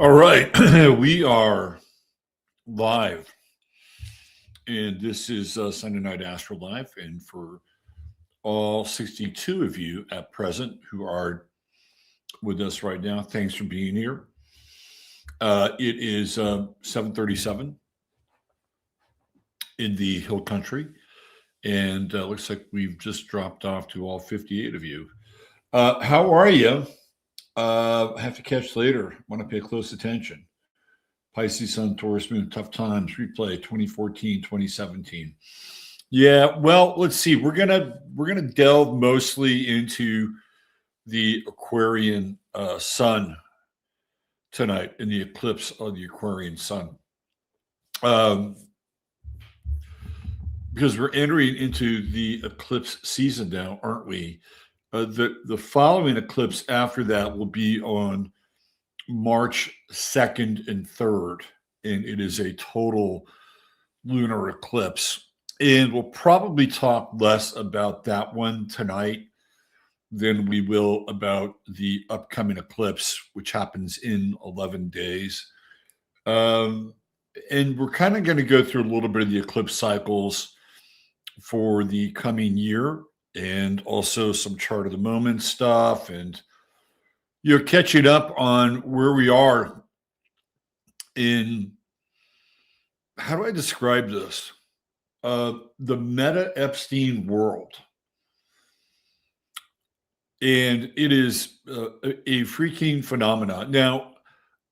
All right, we are live, and this is Sunday Night Astrolive. And for all 62 of you at present who are with us right now, thanks for being here. It is 7:37 in the Hill Country, and looks like we've just dropped off to all 58 of you. How are you? Have to catch later. Want to pay close attention. Pisces, Sun, Taurus, Moon, Tough Times, replay 2014, 2017. Yeah, well, let's see. We're gonna delve mostly into the Aquarian Sun tonight, in the eclipse of the Aquarian Sun, because we're entering into the eclipse season now, aren't we? The following eclipse after that will be on March 2nd and 3rd, and it is a total lunar eclipse. And we'll probably talk less about that one tonight than we will about the upcoming eclipse, which happens in 11 days. And we're kind of going to go through a little bit of the eclipse cycles for the coming year, and also some chart of the moment stuff, and you're catching up on where we are in, how do I describe this? The meta Epstein world. And it is a freaking phenomenon. Now,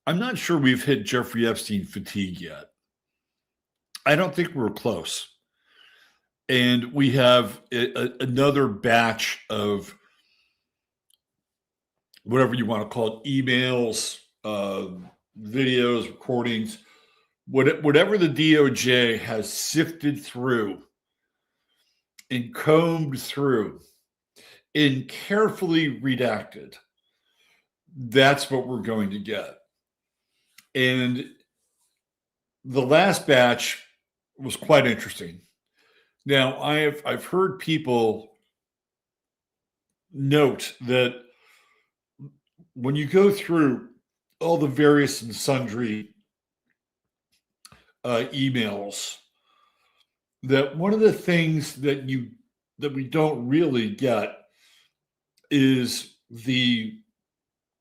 I'm not sure we've hit Jeffrey Epstein fatigue yet. I don't think we're close. And we have another batch of whatever you want to call it, emails, videos, recordings, whatever the DOJ has sifted through and combed through and carefully redacted. That's what we're going to get. And the last batch was quite interesting. Now, I've heard people note that when you go through all the various and sundry emails, that one of the things that we don't really get is the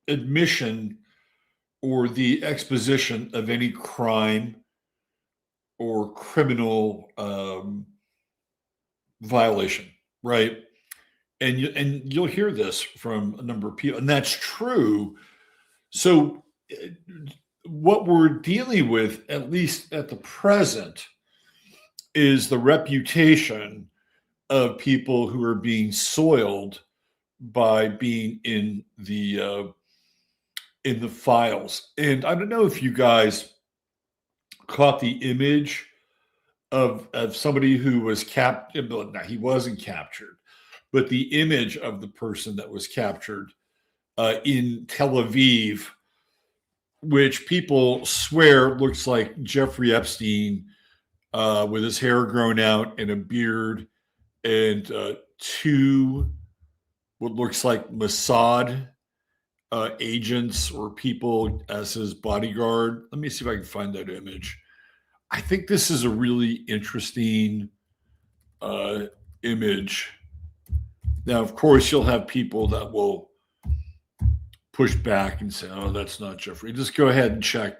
admission or the exposition of any crime or criminal violation, right? And you'll hear this from a number of people, and that's true. So what we're dealing with, at least at the present, is the reputation of people who are being soiled by being in the files. And I don't know if you guys caught the image of somebody who was captured. No, he wasn't captured, but the image of the person that was captured in Tel Aviv, which people swear looks like Jeffrey Epstein with his hair grown out and a beard, and two what looks like Mossad agents or people as his bodyguard. Let me see if I can find that image. I think this is a really interesting image. Now, of course, you'll have people that will push back and say, "Oh, that's not Jeffrey." Just go ahead and check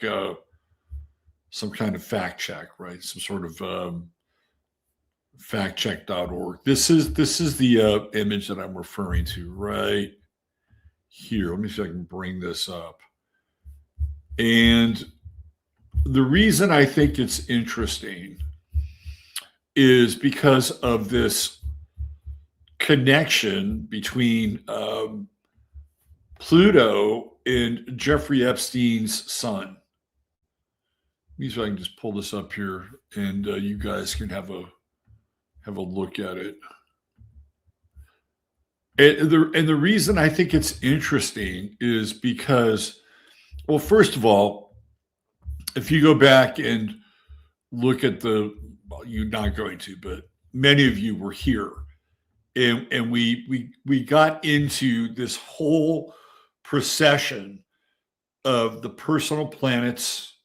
some kind of fact check, right? Some sort of factcheck.org. This is the image that I'm referring to right here. Let me see if I can bring this up. And the reason I think it's interesting is because of this connection between Pluto and Jeffrey Epstein's son. Let me see if I can just pull this up here, and you guys can have a look at it. And the reason I think it's interesting is because, well, first of all, if you go back and look at well, you're not going to, but many of you were here, and we got into this whole procession of the personal planets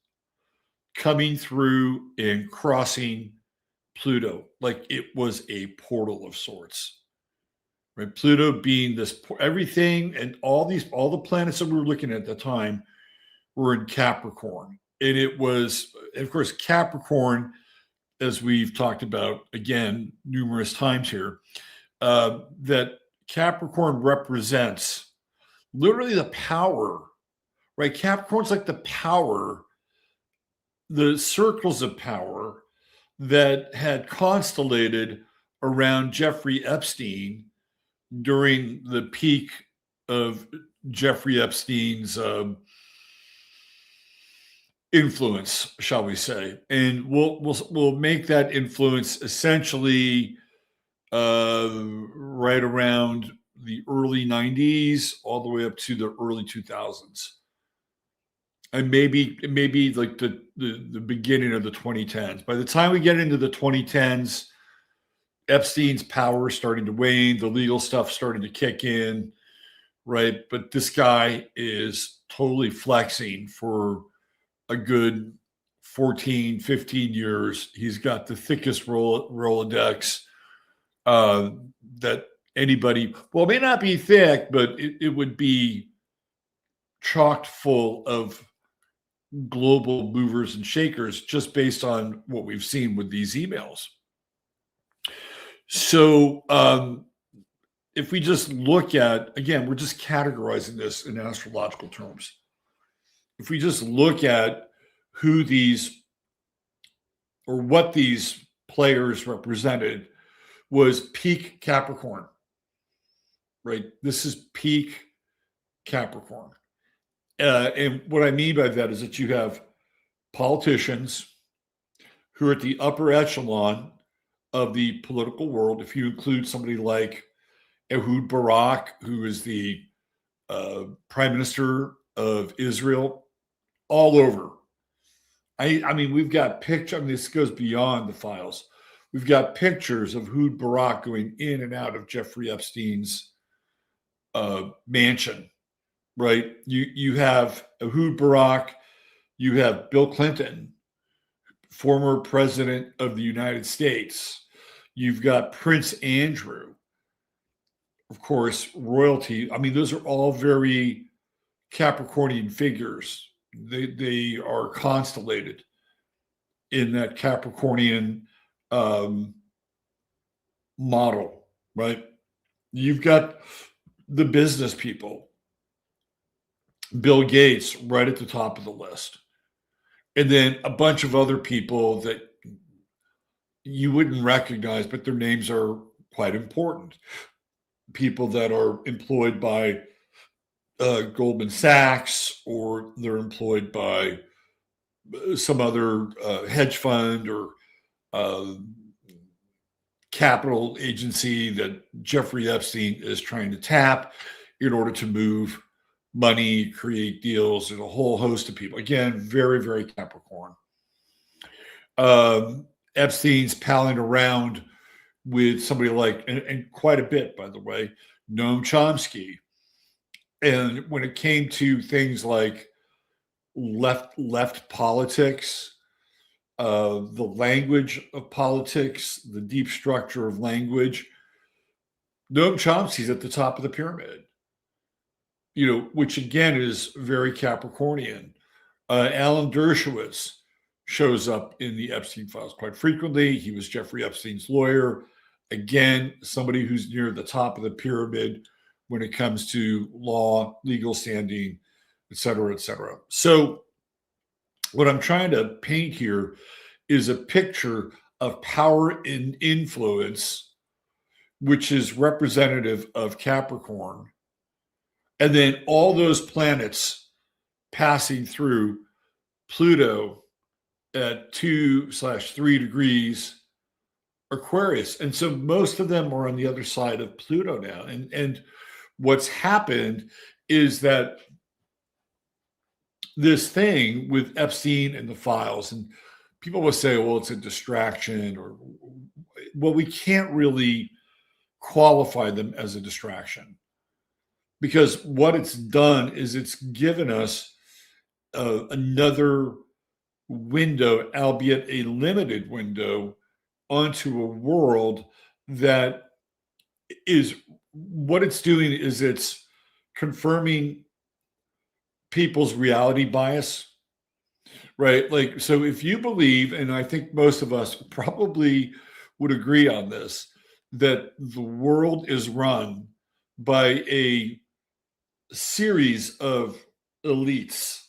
coming through and crossing Pluto, like it was a portal of sorts. Right? Pluto being this everything and all the planets that we were looking at the time were in Capricorn. And it was, of course, Capricorn, as we've talked about again numerous times here, that Capricorn represents literally the power, right? Capricorn's like the power, the circles of power that had constellated around Jeffrey Epstein during the peak of Jeffrey Epstein's influence, shall we say? And we'll make that influence essentially right around the early 90s all the way up to the early 2000s. And maybe like the beginning of the 2010s. By the time we get into the 2010s, Epstein's power is starting to wane, the legal stuff starting to kick in, right? But this guy is totally flexing for a good 14, 15 years. He's got the thickest Rolodex that anybody, well, it may not be thick, but it would be chocked full of global movers and shakers just based on what we've seen with these emails. So if we just look at, again, we're just categorizing this in astrological terms. If we just look at who these or what these players represented, was peak Capricorn, right? This is peak Capricorn. And what I mean by that is that you have politicians who are at the upper echelon of the political world. If you include somebody like Ehud Barak, who is the prime minister of Israel, all over. I mean, we've got pictures. I mean, this goes beyond the files. We've got pictures of Ehud Barak going in and out of Jeffrey Epstein's mansion, right? You have Ehud Barak, you have Bill Clinton, former president of the United States. You've got Prince Andrew, of course, royalty. I mean, those are all very Capricornian figures. They are constellated in that Capricornian model, right? You've got the business people, Bill Gates right at the top of the list. And then a bunch of other people that you wouldn't recognize, but their names are quite important. People that are employed by Goldman Sachs, or they're employed by some other hedge fund or capital agency that Jeffrey Epstein is trying to tap in order to move money, create deals, and a whole host of people. Again, very, very Capricorn. Epstein's palling around with somebody like, and quite a bit, by the way, Noam Chomsky. And when it came to things like left politics, the language of politics, the deep structure of language, Noam Chomsky's at the top of the pyramid, which again is very Capricornian. Alan Dershowitz shows up in the Epstein files quite frequently. He was Jeffrey Epstein's lawyer. Again, somebody who's near the top of the pyramid when it comes to law, legal standing, et cetera, et cetera. So what I'm trying to paint here is a picture of power and influence, which is representative of Capricorn. And then all those planets passing through Pluto at 2/3 degrees Aquarius. And so most of them are on the other side of Pluto now. And what's happened is that this thing with Epstein and the files, and people will say, well, it's a distraction, or, well, we can't really qualify them as a distraction, because what it's done is it's given us another window, albeit a limited window, onto a world that is what it's doing is it's confirming people's reality bias, right? Like, so if you believe, and I think most of us probably would agree on this, that the world is run by a series of elites,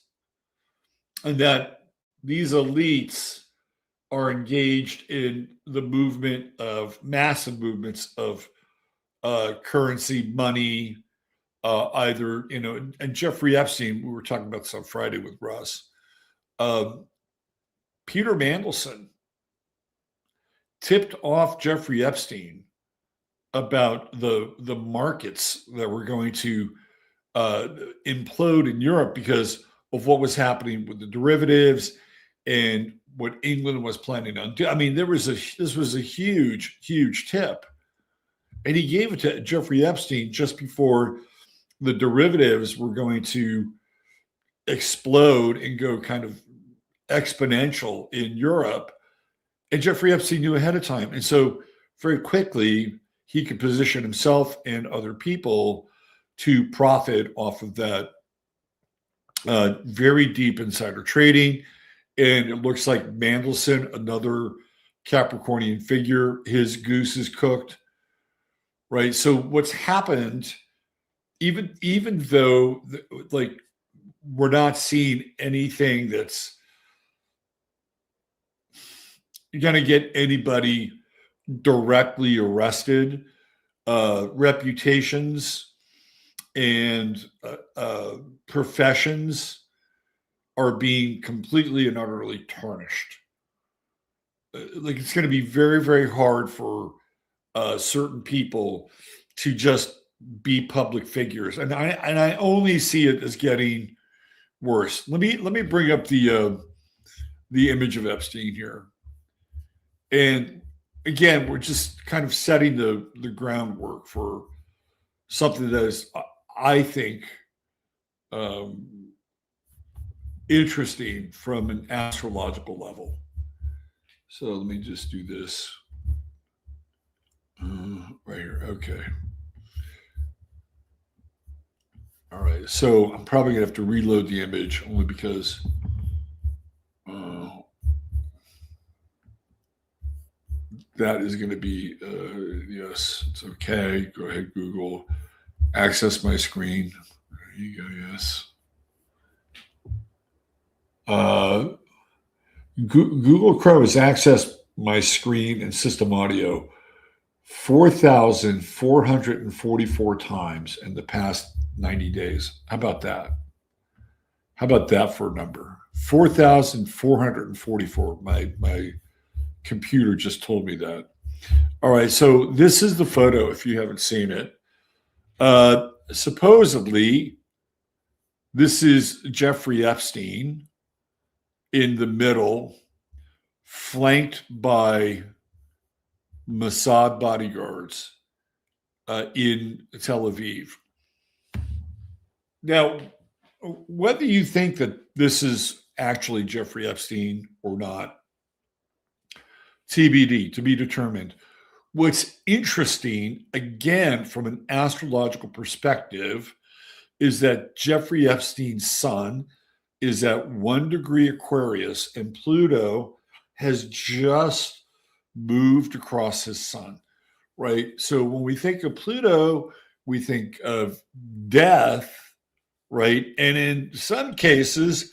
and that these elites are engaged in the movement of massive movements of currency, money, either, and Jeffrey Epstein, we were talking about this on Friday with Russ. Peter Mandelson tipped off Jeffrey Epstein about the markets that were going to implode in Europe because of what was happening with the derivatives and what England was planning on doing. I mean, this was a huge, huge tip. And he gave it to Jeffrey Epstein just before the derivatives were going to explode and go kind of exponential in Europe. And Jeffrey Epstein knew ahead of time. And so very quickly, he could position himself and other people to profit off of that very deep insider trading. And it looks like Mandelson, another Capricornian figure, his goose is cooked, right? So what's happened, even though like we're not seeing anything that's going to get anybody directly arrested, reputations and professions are being completely and utterly tarnished. Like, it's going to be very, very hard for certain people to just be public figures, and I only see it as getting worse. Let me bring up the image of Epstein here, and again, we're just kind of setting the groundwork for something that is, I think, interesting from an astrological level. So let me just do this right here. Okay. All right. So I'm probably going to have to reload the image only because that is going to be, yes, it's okay. Go ahead, Google. Access my screen. There you go. Yes. Google Chrome has accessed my screen and system audio 4,444 times in the past 90 days. How about that? How about that for a number? 4,444. My computer just told me that. All right, so this is the photo if you haven't seen it. Supposedly, this is Jeffrey Epstein in the middle, flanked by Mossad bodyguards in Tel Aviv. Now, whether you think that this is actually Jeffrey Epstein or not, TBD, to be determined. What's interesting, again, from an astrological perspective, is that Jeffrey Epstein's sun is at 1 degree Aquarius, and Pluto has just moved across his sun, right? So when we think of Pluto, we think of death, right? And in some cases,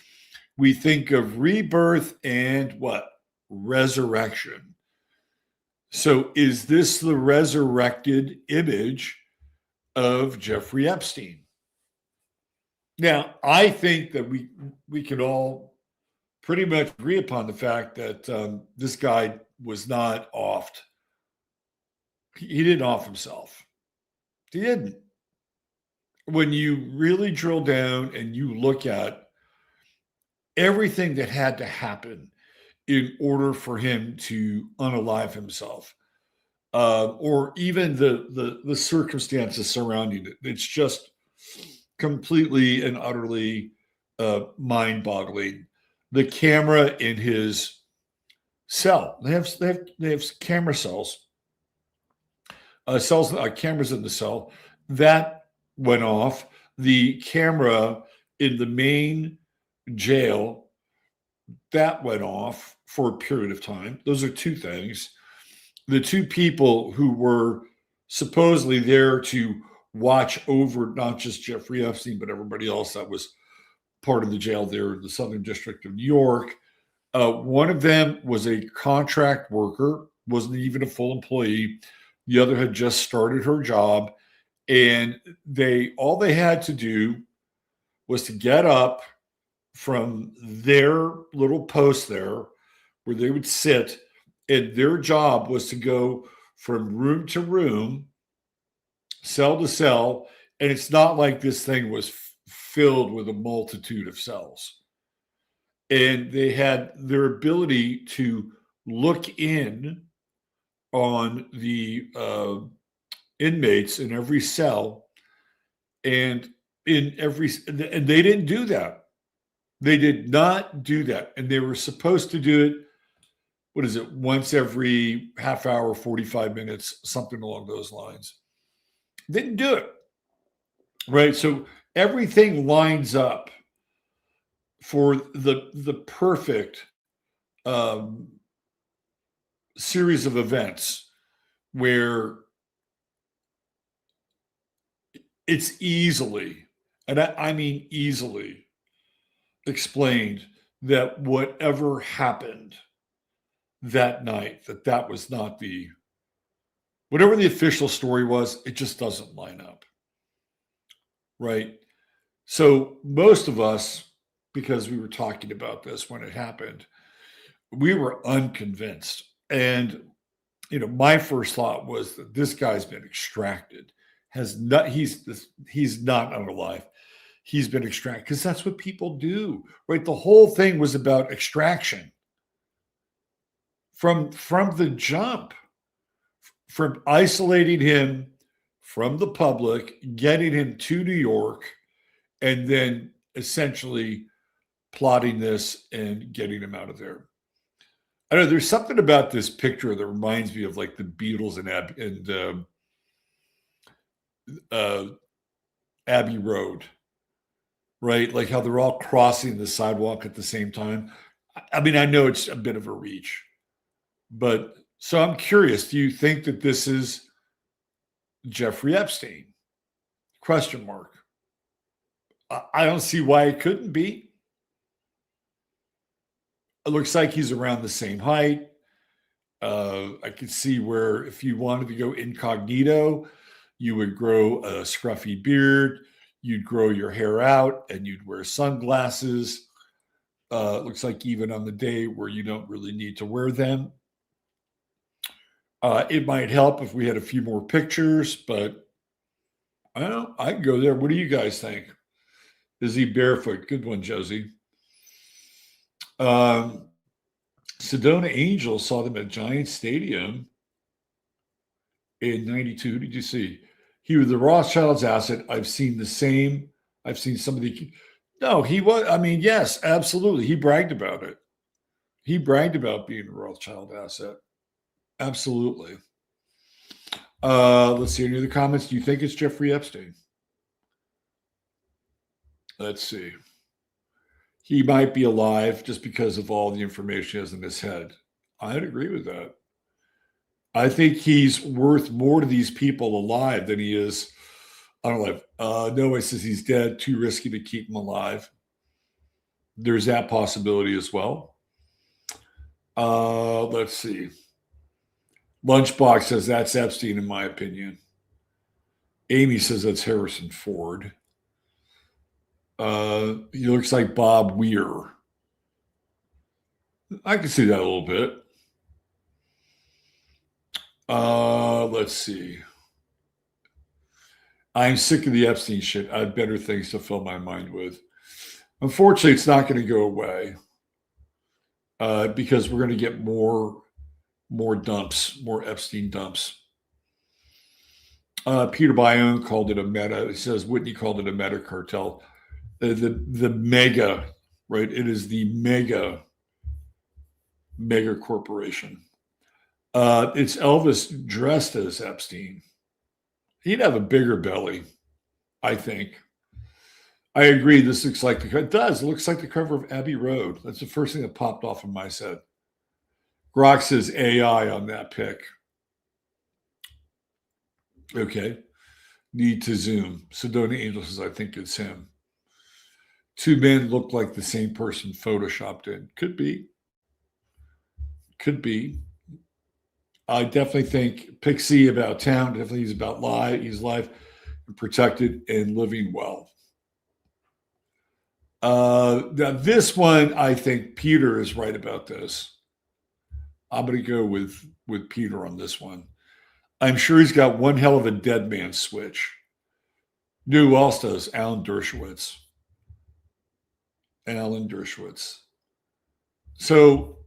we think of rebirth and what? Resurrection. So is this the resurrected image of Jeffrey Epstein? Now, I think that we can all pretty much agree upon the fact that this guy was not offed. He didn't off himself. He didn't. When you really drill down and you look at everything that had to happen in order for him to unalive himself, or even the circumstances surrounding it, it's just completely and utterly mind-boggling. The camera in his cell. They have camera cells. Cameras in the cell that went off. The camera in the main jail that went off for a period of time. Those are two things. The two people who were supposedly there to watch over not just Jeffrey Epstein, but everybody else that was part of the jail there in the Southern District of New York. One of them was a contract worker, wasn't even a full employee. The other had just started her job, and all they had to do was to get up from their little post there where they would sit, and their job was to go from room to room, cell to cell, and it's not like this thing was filled with a multitude of cells. And they had their ability to look in on the inmates in every cell, and they didn't do that. They did not do that. And they were supposed to do it, what is it, once every half hour, 45 minutes, something along those lines. Didn't do it. Right? So everything lines up for the perfect series of events where it's easily, and I mean easily, explained that whatever happened that night, that was not whatever the official story was, it just doesn't line up. Right? So most of us, because we were talking about this when it happened, we were unconvinced. And, my first thought was that this guy's been extracted. He's not unalive. He's been extracted, because that's what people do, right? The whole thing was about extraction from the jump, from isolating him from the public, getting him to New York, and then essentially plotting this and getting him out of there. I don't know, there's something about this picture that reminds me of like the Beatles and Abbey Road, right? Like how they're all crossing the sidewalk at the same time. I mean, I know it's a bit of a reach, but so I'm curious, do you think that this is Jeffrey Epstein? Question mark. I don't see why it couldn't be. It looks like he's around the same height. I could see where if you wanted to go incognito, you would grow a scruffy beard, you'd grow your hair out, and you'd wear sunglasses. It looks like even on the day where you don't really need to wear them. It might help if we had a few more pictures, but I don't know. I can go there. What do you guys think? Is he barefoot? Good one, Josie. Sedona Angels saw them at Giant Stadium in 92. Who did you see? He was the Rothschild's asset. I've seen the same. I've seen some of the. No, he was. I mean, yes, absolutely. He bragged about it. He bragged about being a Rothschild asset. Absolutely. Let's see. Any other comments? Do you think it's Jeffrey Epstein? Let's see. He might be alive just because of all the information he has in his head. I'd agree with that. I think he's worth more to these people alive than he is unalive. Nobody says he's dead. Too risky to keep him alive. There's that possibility as well. Let's see. Lunchbox says that's Epstein, in my opinion. Amy says that's Harrison Ford. He looks like Bob Weir. I can see that a little bit. Let's see. I'm sick of the Epstein shit. I have better things to fill my mind with. Unfortunately, it's not going to go away because we're going to get more dumps, more Epstein dumps. Peter Bayonne called it a meta. He says Whitney called it a meta cartel. the mega, right? It is the mega corporation. It's Elvis dressed as Epstein. He'd have a bigger belly, I think. I agree. This looks like it does. It looks like the cover of Abbey Road. That's the first thing that popped off in my set. Grok says AI on that pic. Okay. Need to zoom. Sedona Angel says, I think it's him. Two men look like the same person photoshopped in. Could be. Could be. I definitely think Pixie about town. Definitely he's about life. He's life and protected and living well. Now this one, I think Peter is right about this. I'm going to go with Peter on this one. I'm sure he's got one hell of a dead man switch. Knew who else does? Alan Dershowitz. So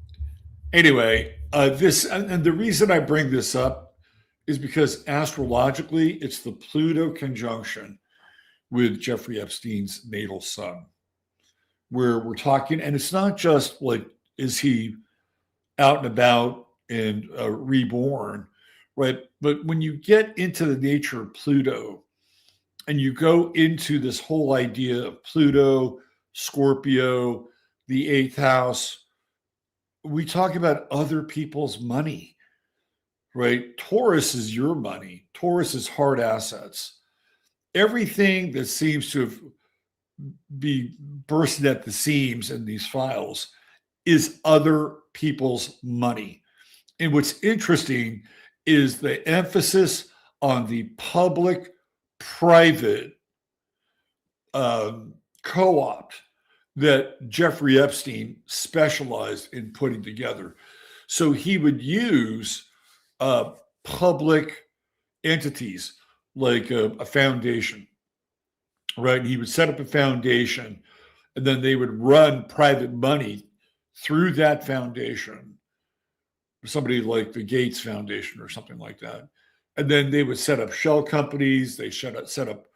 anyway, this and the reason I bring this up is because astrologically, it's the Pluto conjunction with Jeffrey Epstein's natal sun, where we're talking, and it's not just like, is he out and about and reborn, right? But when you get into the nature of Pluto and you go into this whole idea of Pluto, Scorpio, the eighth house, we talk about other people's money, right? Taurus is your money. Taurus is hard assets. Everything that seems to be bursting at the seams in these files is other people's money. And what's interesting is the emphasis on the public-private co-opt that Jeffrey Epstein specialized in putting together. So he would use public entities like a foundation, right? He would set up a foundation, and then they would run private money through that foundation, somebody like the Gates Foundation or something like that. And then they would set up shell companies. They set up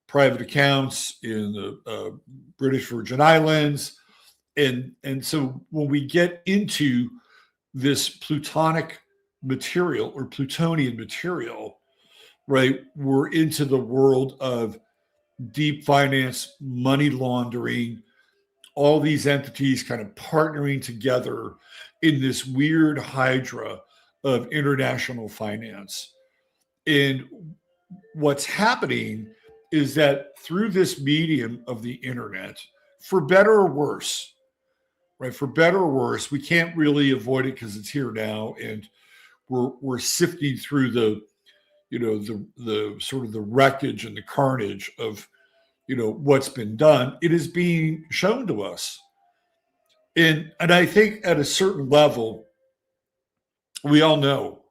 private accounts in the British Virgin Islands. And so when we get into this plutonic material or plutonian material, right, we're into the world of deep finance, money laundering, all these entities kind of partnering together in this weird hydra of international finance. And what's happening is that through this medium of the internet, for better or worse, right? For better or worse, we can't really avoid it because it's here now, and we're sifting through the sort of the wreckage and the carnage of what's been done. It is being shown to us, and I think at a certain level, we all know,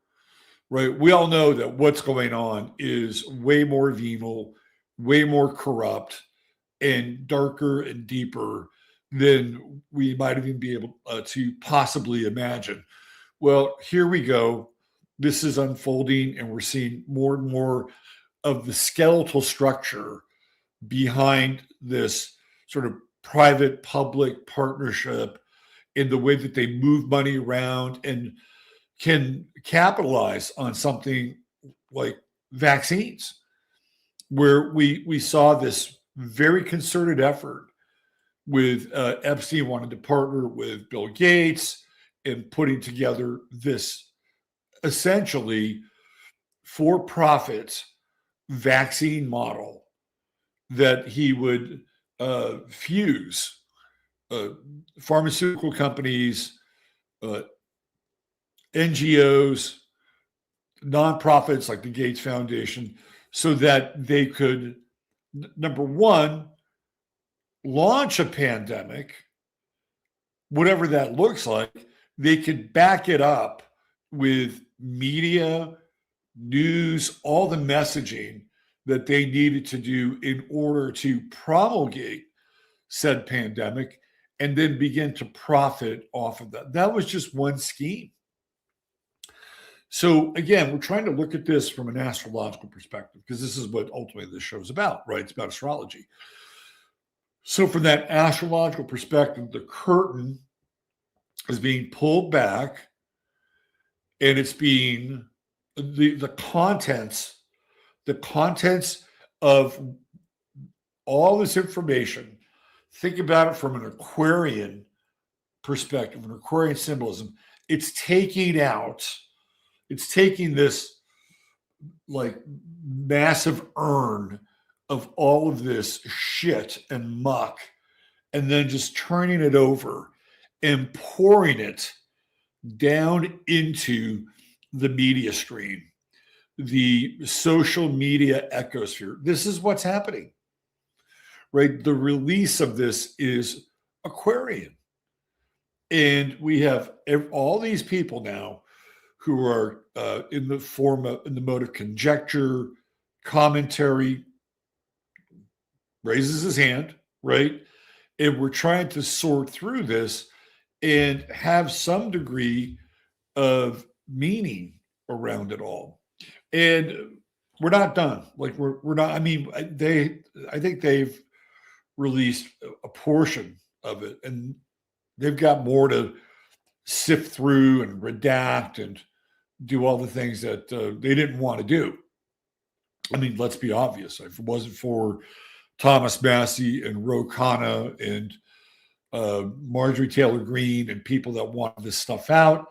right? We all know that what's going on is way more venal, way more corrupt, and darker and deeper than we might even be able to possibly imagine. Well, here we go. This is unfolding, and we're seeing more and more of the skeletal structure behind this sort of private-public partnership in the way that they move money around and can capitalize on something like vaccines, where we saw this very concerted effort with Epstein wanting to partner with Bill Gates and putting together this essentially for-profit vaccine model that he would fuse pharmaceutical companies, NGOs, nonprofits like the Gates Foundation, so that they could, number one, launch a pandemic, whatever that looks like. They could back it up with media, news, all the messaging that they needed to do in order to promulgate said pandemic and then begin to profit off of that. That was just one scheme. So again, we're trying to look at this from an astrological perspective, because this is what ultimately this show is about, right? It's about astrology. So from that astrological perspective, the curtain is being pulled back, and it's being the contents of all this information. Think about it from an Aquarian perspective, an Aquarian symbolism. It's taking this like massive urn of all of this shit and muck, and then just turning it over and pouring it down into the media stream, the social media ecosphere. This is what's happening, right? The release of this is Aquarian. And we have all these people now who are in the mode of conjecture, commentary, raises his hand, right? And we're trying to sort through this and have some degree of meaning around it all. And we're not done. Like we're not. I mean, I think they've released a portion of it, and they've got more to sift through and redact and do all the things that they didn't want to do. I mean, let's be obvious. If it wasn't for Thomas Massey and Ro Khanna and Marjorie Taylor Greene and people that wanted this stuff out,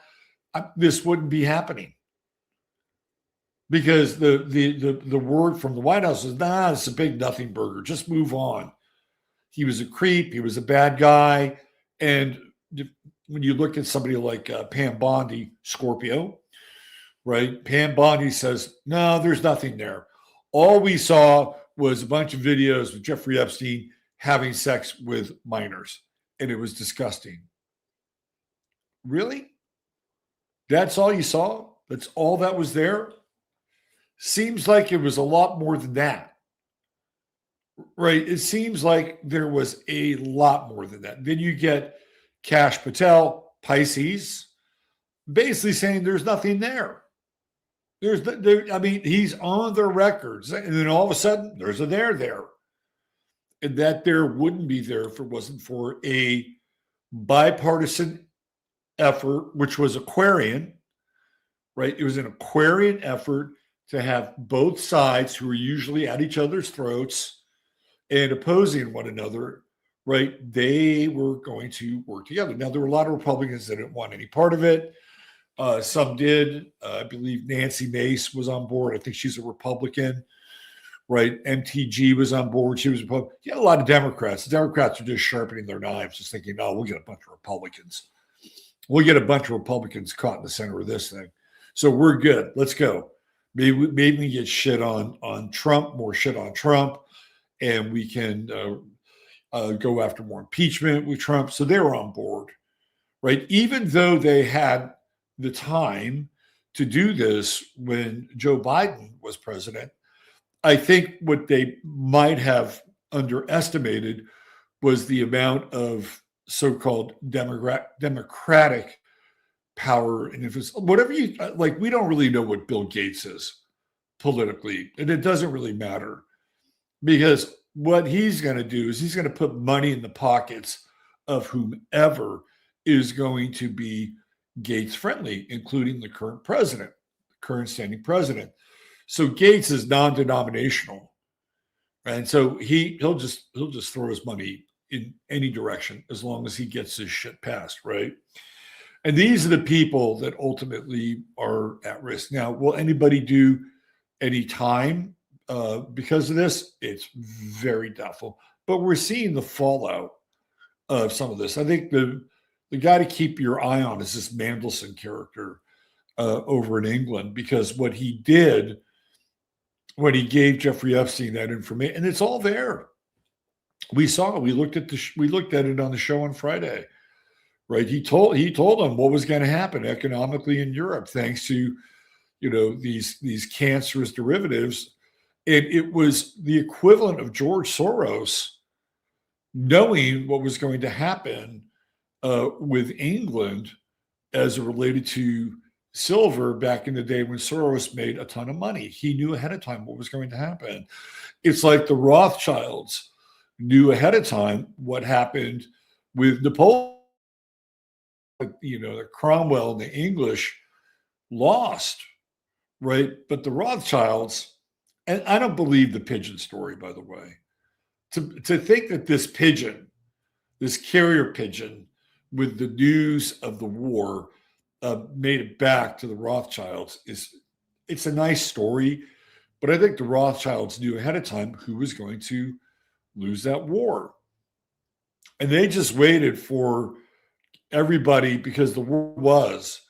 this wouldn't be happening. Because the word from the White House is, it's a big nothing burger. Just move on. He was a creep. He was a bad guy. And when you look at somebody like Pam Bondi, Scorpio, right? Pam Bondi says, no, there's nothing there. All we saw was a bunch of videos with Jeffrey Epstein having sex with minors, and it was disgusting. Really? That's all you saw? That's all that was there? Seems like it was a lot more than that, right? It seems like there was a lot more than that. Then you get Kash Patel, Pisces, basically saying there's nothing there. He's on the records, and then all of a sudden there's a there. And that there wouldn't be there if it wasn't for a bipartisan effort, which was Aquarian, right? It was an Aquarian effort to have both sides, who are usually at each other's throats and opposing one another, right? They were going to work together. Now, there were a lot of Republicans that didn't want any part of it. Some did. I believe Nancy Mace was on board. I think she's a Republican, right? MTG was on board. She was a Republican. You had a lot of Democrats. The Democrats are just sharpening their knives, just thinking, we'll get a bunch of Republicans. We'll get a bunch of Republicans caught in the center of this thing. So we're good. Let's go. Maybe we get shit on Trump, more shit on Trump, and we can go after more impeachment with Trump. So they were on board, right? Even though they had the time to do this when Joe Biden was president, I think what they might have underestimated was the amount of so-called democratic power and influence. Whatever you like, we don't really know what Bill Gates is politically, and it doesn't really matter, because what he's going to do is he's going to put money in the pockets of whomever is going to be Gates friendly, including the current president, the current standing president. So Gates is non-denominational, and so he'll just throw his money in any direction as long as he gets his shit passed, right? And these are the people that ultimately are at risk. Now, will anybody do any time because of this? It's very doubtful. But we're seeing the fallout of some of this. I think the guy to keep your eye on is this Mandelson character over in England, because what he did when he gave Jeffrey Epstein that information, and it's all there. We saw it. We looked at it on the show on Friday. Right, he told them what was going to happen economically in Europe, thanks to these cancerous derivatives, and it was the equivalent of George Soros knowing what was going to happen with England as it related to silver back in the day when Soros made a ton of money. He knew ahead of time what was going to happen. It's like the Rothschilds knew ahead of time what happened with Napoleon. The Cromwell and the English lost, right? But the Rothschilds, and I don't believe the pigeon story, by the way. To think that this pigeon, this carrier pigeon, with the news of the war, made it back to the Rothschilds it's a nice story, but I think the Rothschilds knew ahead of time who was going to lose that war, and they just waited for everybody because the war was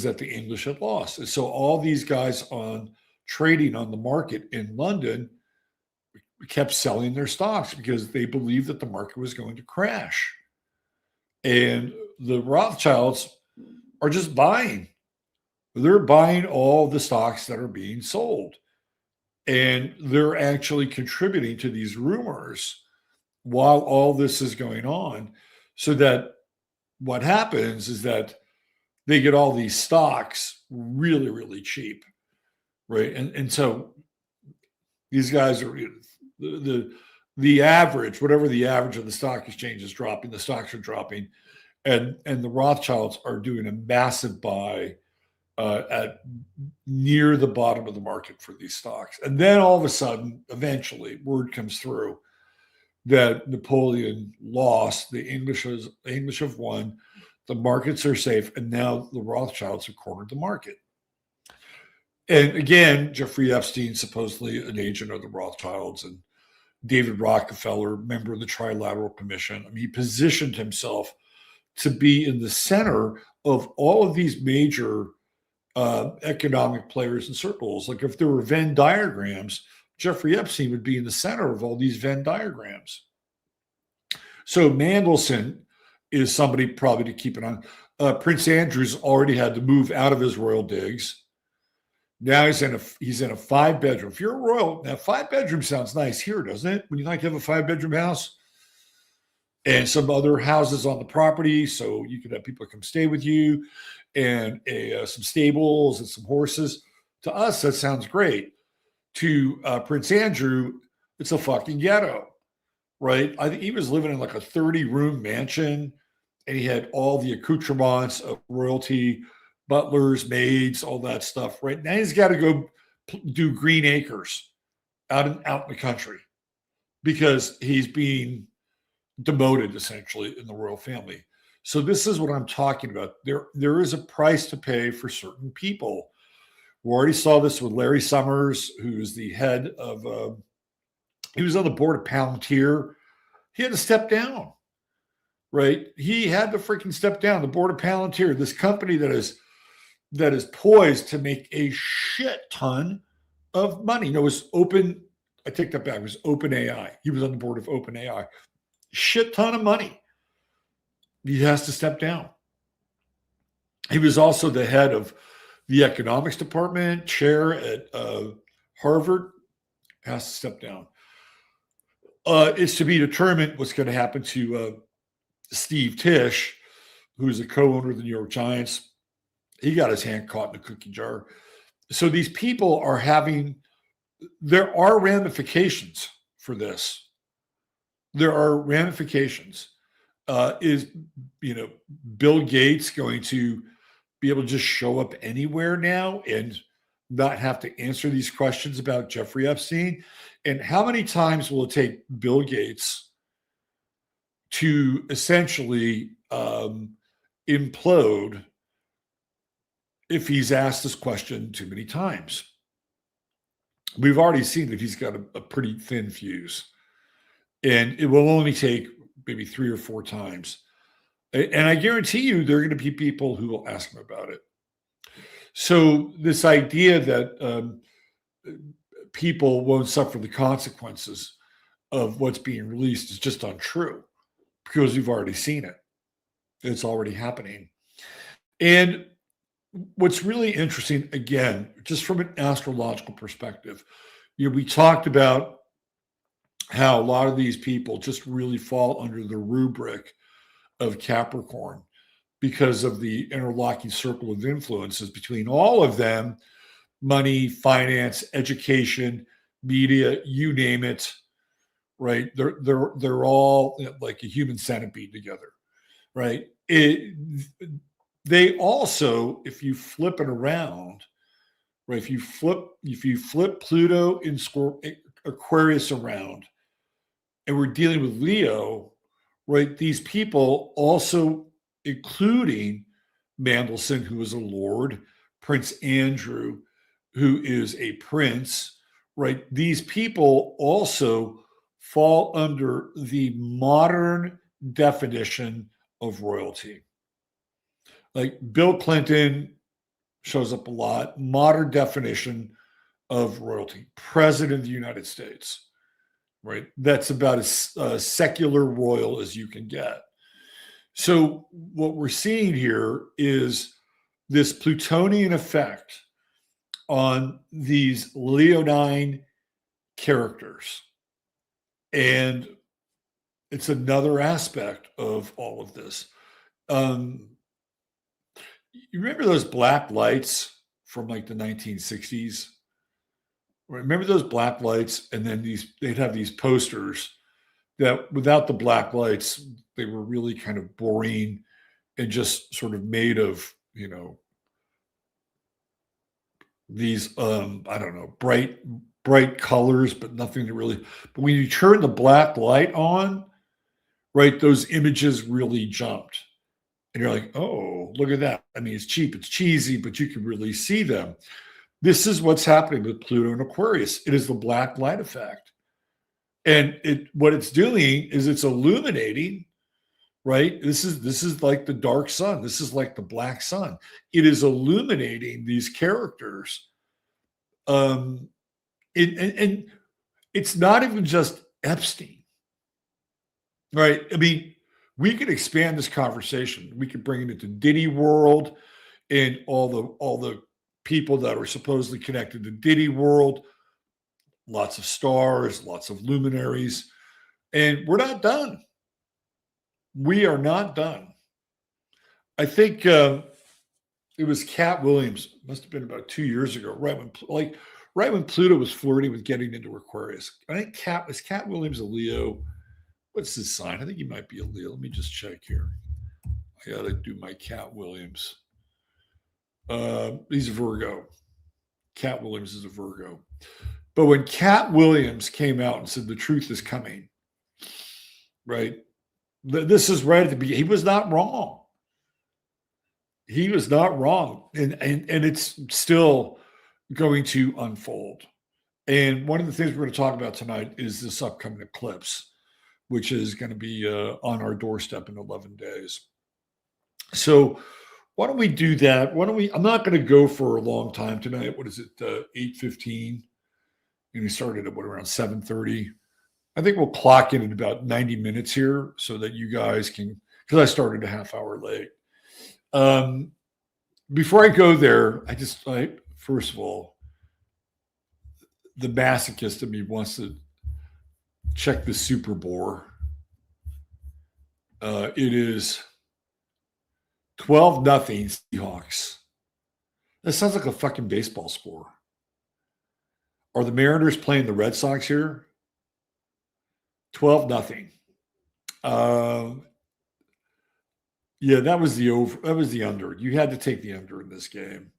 that the English had lost, and so all these guys on trading on the market in London kept selling their stocks because they believed that the market was going to crash. And the Rothschilds are just buying. They're buying all the stocks that are being sold. And they're actually contributing to these rumors while all this is going on. So that what happens is that they get all these stocks really, really cheap. Right. And so these guys are the average, whatever the average of the stock exchange is dropping, the stocks are dropping, and the Rothschilds are doing a massive buy at near the bottom of the market for these stocks. And then all of a sudden, eventually, word comes through that Napoleon lost, the English have won, the markets are safe, and now the Rothschilds have cornered the market. And again, Jeffrey Epstein, supposedly an agent of the Rothschilds, and David Rockefeller, member of the Trilateral Commission. I mean, he positioned himself to be in the center of all of these major economic players and circles. Like if there were Venn diagrams, Jeffrey Epstein would be in the center of all these Venn diagrams. So Mandelson is somebody probably to keep an eye on. Prince Andrew's already had to move out of his royal digs. Now he's in a 5-bedroom. If you're a royal, now 5-bedroom sounds nice here, doesn't it? When you like to have a 5-bedroom house and some other houses on the property, so you could have people come stay with you, and some stables and some horses. To us, that sounds great. To Prince Andrew, it's a fucking ghetto, right? I think he was living in like a 30-room mansion, and he had all the accoutrements of royalty. Butlers, maids, all that stuff. Right now, he's got to go do Green Acres out in the country because he's being demoted essentially in the royal family. So this is what I'm talking about. There is a price to pay for certain people. We already saw this with Larry Summers, who's the head of. He was on the board of Palantir. He had to step down. Right, he had to freaking step down. The board of Palantir, this company that is poised to make a shit ton of money. It was open. I take that back. It was OpenAI. He was on the board of OpenAI. Shit ton of money. He has to step down. He was also the head of the economics department, chair at Harvard. Has to step down. It's to be determined what's going to happen to Steve Tisch, who's a co-owner of the New York Giants. He got his hand caught in a cookie jar. So these people are there are ramifications for this. There are ramifications. Is Bill Gates going to be able to just show up anywhere now and not have to answer these questions about Jeffrey Epstein? And how many times will it take Bill Gates to essentially implode if he's asked this question too many times? We've already seen that he's got a pretty thin fuse, and it will only take maybe 3 or 4 times. And I guarantee you there are going to be people who will ask him about it. So this idea that people won't suffer the consequences of what's being released is just untrue, because we've already seen it. It's already happening. And what's really interesting, again, just from an astrological perspective, we talked about how a lot of these people just really fall under the rubric of Capricorn because of the interlocking circle of influences between all of them: money, finance, education, media, you name it. right? They're all like a human centipede together, right? They also, if you flip it around, right? If you flip Pluto in Aquarius around, and we're dealing with Leo, right? These people also, including Mandelson, who is a lord, Prince Andrew, who is a prince, right? These people also fall under the modern definition of royalty. Like Bill Clinton shows up a lot, modern definition of royalty, President of the United States, right? That's about as secular royal as you can get. So what we're seeing here is this Plutonian effect on these Leonine characters. And it's another aspect of all of this. You remember those black lights from like the 1960s? Remember those black lights? And then they'd have these posters that without the black lights, they were really kind of boring and just sort of made of, these, I don't know, bright colors, but nothing to really, but when you turn the black light on, right, those images really jumped. And you're like, oh, look at that. I mean, it's cheap, it's cheesy, but you can really see them. This is what's happening with Pluto and Aquarius. It is the black light effect. And what it's doing is it's illuminating, right? This is like the dark sun. This is like the black sun. It is illuminating these characters. And it's not even just Epstein, right? I mean, we could expand this conversation. We could bring it into Diddy world and all the people that are supposedly connected to Diddy world. Lots of stars, lots of luminaries, and we're not done. We are not done. I think it was Cat Williams. Must have been about 2 years ago, right when Pluto was flirting with getting into Aquarius. I think Cat Williams a Leo. What's his sign? I think he might be a Leo. Let me just check here. I got to do my Cat Williams. He's a Virgo. Cat Williams is a Virgo. But when Cat Williams came out and said the truth is coming, right? This is right at the beginning. He was not wrong. He was not wrong. And it's still going to unfold. And one of the things we're going to talk about tonight is this upcoming eclipse, which is going to be on our doorstep in 11 days. So why don't we do that? I'm not going to go for a long time tonight. What is it, 8:15? And we started at around 7:30. I think we'll clock in at about 90 minutes here so that you guys can, because I started a half hour late. Before I go there, first of all, the masochist in me wants to check the Super Bowl. It is 12-0 Seahawks. That sounds like a fucking baseball score. Are the Mariners playing the Red Sox here? 12-0. Yeah, that was the over. That was the under. You had to take the under in this game.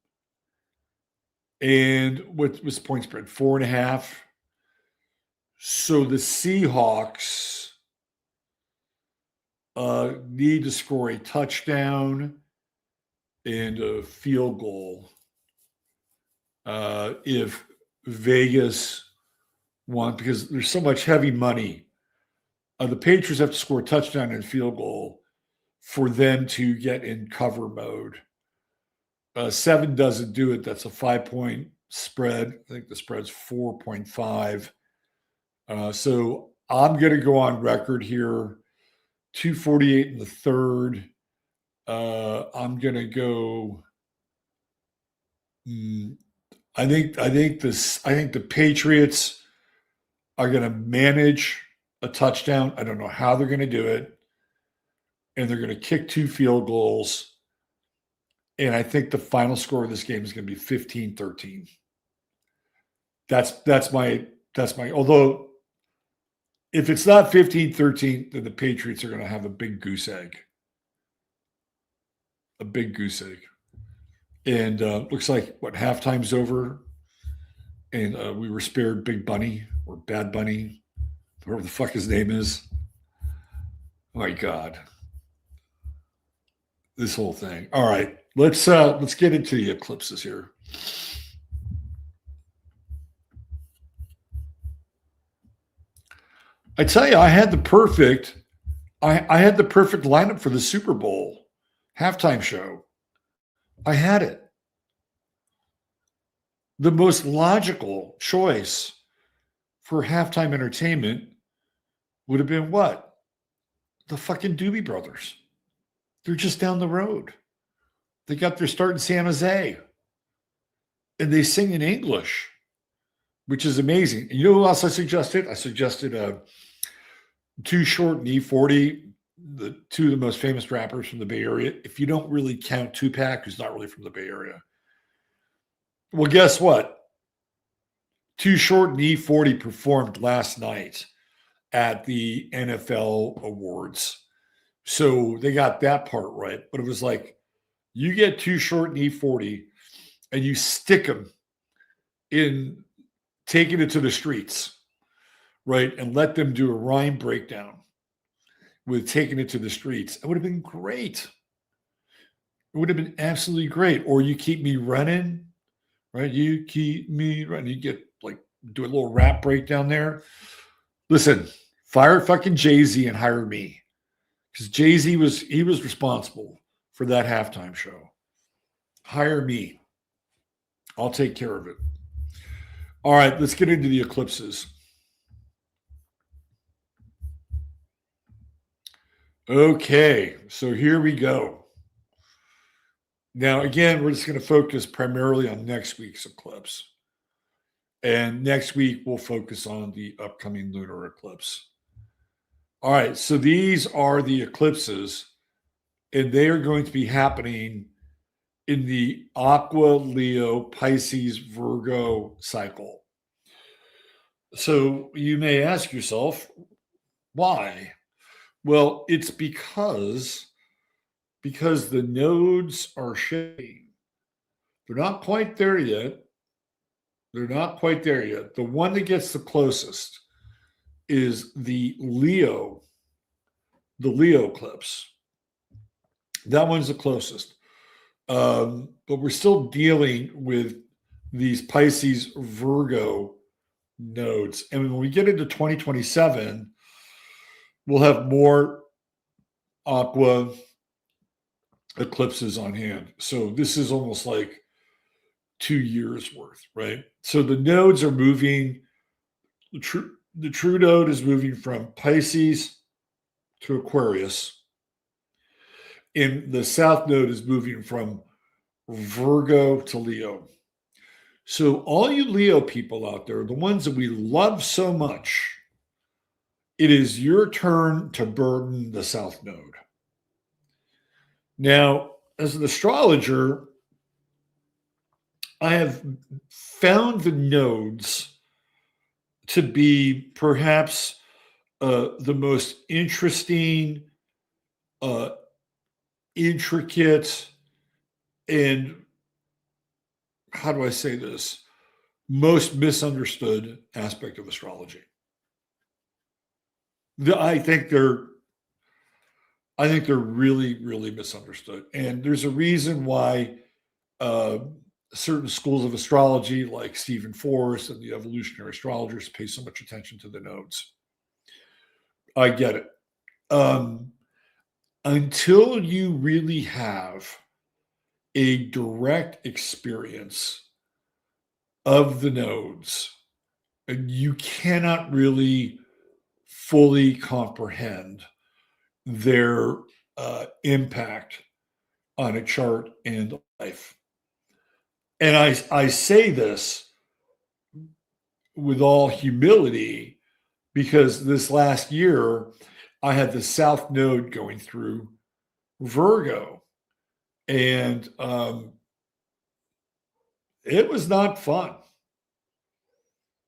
And what was the point spread? 4.5. So the Seahawks need to score a touchdown and a field goal if Vegas won, because there's so much heavy money. The Patriots have to score a touchdown and field goal for them to get in cover mode. 7 doesn't do it. That's a 5-point spread. I think the spread's 4.5. So I'm going to go on record here. 248 in the third. I'm going to go. I think the Patriots are going to manage a touchdown. I don't know how they're going to do it. And they're going to kick 2 field goals. And I think the final score of this game is going to be 15-13. That's my, although If it's not 15-13, then the Patriots are going to have a big goose egg. A big goose egg. And looks like, what, halftime's over, and we were spared Big Bunny or Bad Bunny, whatever the fuck his name is. Oh my God. This whole thing. All right. Let's get into the eclipses here. I tell you, I had the perfect lineup for the Super Bowl halftime show. I had it. The most logical choice for halftime entertainment would have been what? The fucking Doobie Brothers. They're just down the road. They got their start in San Jose. And they sing in English, which is amazing. And you know who else I suggested? I suggested Too Short and E40, the two of the most famous rappers from the Bay Area. If you don't really count Tupac, who's not really from the Bay Area. Well, guess what? Too Short and E40 performed last night at the NFL Awards. So they got that part right. But it was like, you get Too Short and E40 and you stick them in taking it to the streets, right? And let them do a rhyme breakdown with taking it to the streets. It would have been great. It would have been absolutely great. Or You Keep Me Running, right? You keep me running. You get like, do a little rap breakdown there. Listen, fire fucking Jay-Z and hire me. Because Jay-Z was responsible for that halftime show. Hire me. I'll take care of it. All right, let's get into the eclipses. Okay, so here we go. Now, again, we're just going to focus primarily on next week's eclipse. And next week, we'll focus on the upcoming lunar eclipse. All right, so these are the eclipses, and they are going to be happening in the Aqua, Leo, Pisces, Virgo cycle. So you may ask yourself, why? Well, it's because the nodes are shifting. They're not quite there yet. The one that gets the closest is the Leo eclipse. That one's the closest. But we're still dealing with these Pisces Virgo nodes. And when we get into 2027, we'll have more Aqua eclipses on hand. So this is almost like 2 years worth, right? So the nodes are moving. The true node is moving from Pisces to Aquarius. And the south node is moving from Virgo to Leo. So all you Leo people out there, the ones that we love so much, it is your turn to burden the south node. Now, as an astrologer, I have found the nodes to be perhaps the most interesting, intricate, and how do I say this? Most misunderstood aspect of astrology. I think they're really, really misunderstood. And there's a reason why certain schools of astrology, like Stephen Forrest and the evolutionary astrologers, pay so much attention to the nodes. I get it. Until you really have a direct experience of the nodes, you cannot really fully comprehend their impact on a chart and life. And I say this with all humility because this last year I had the South Node going through Virgo, and it was not fun.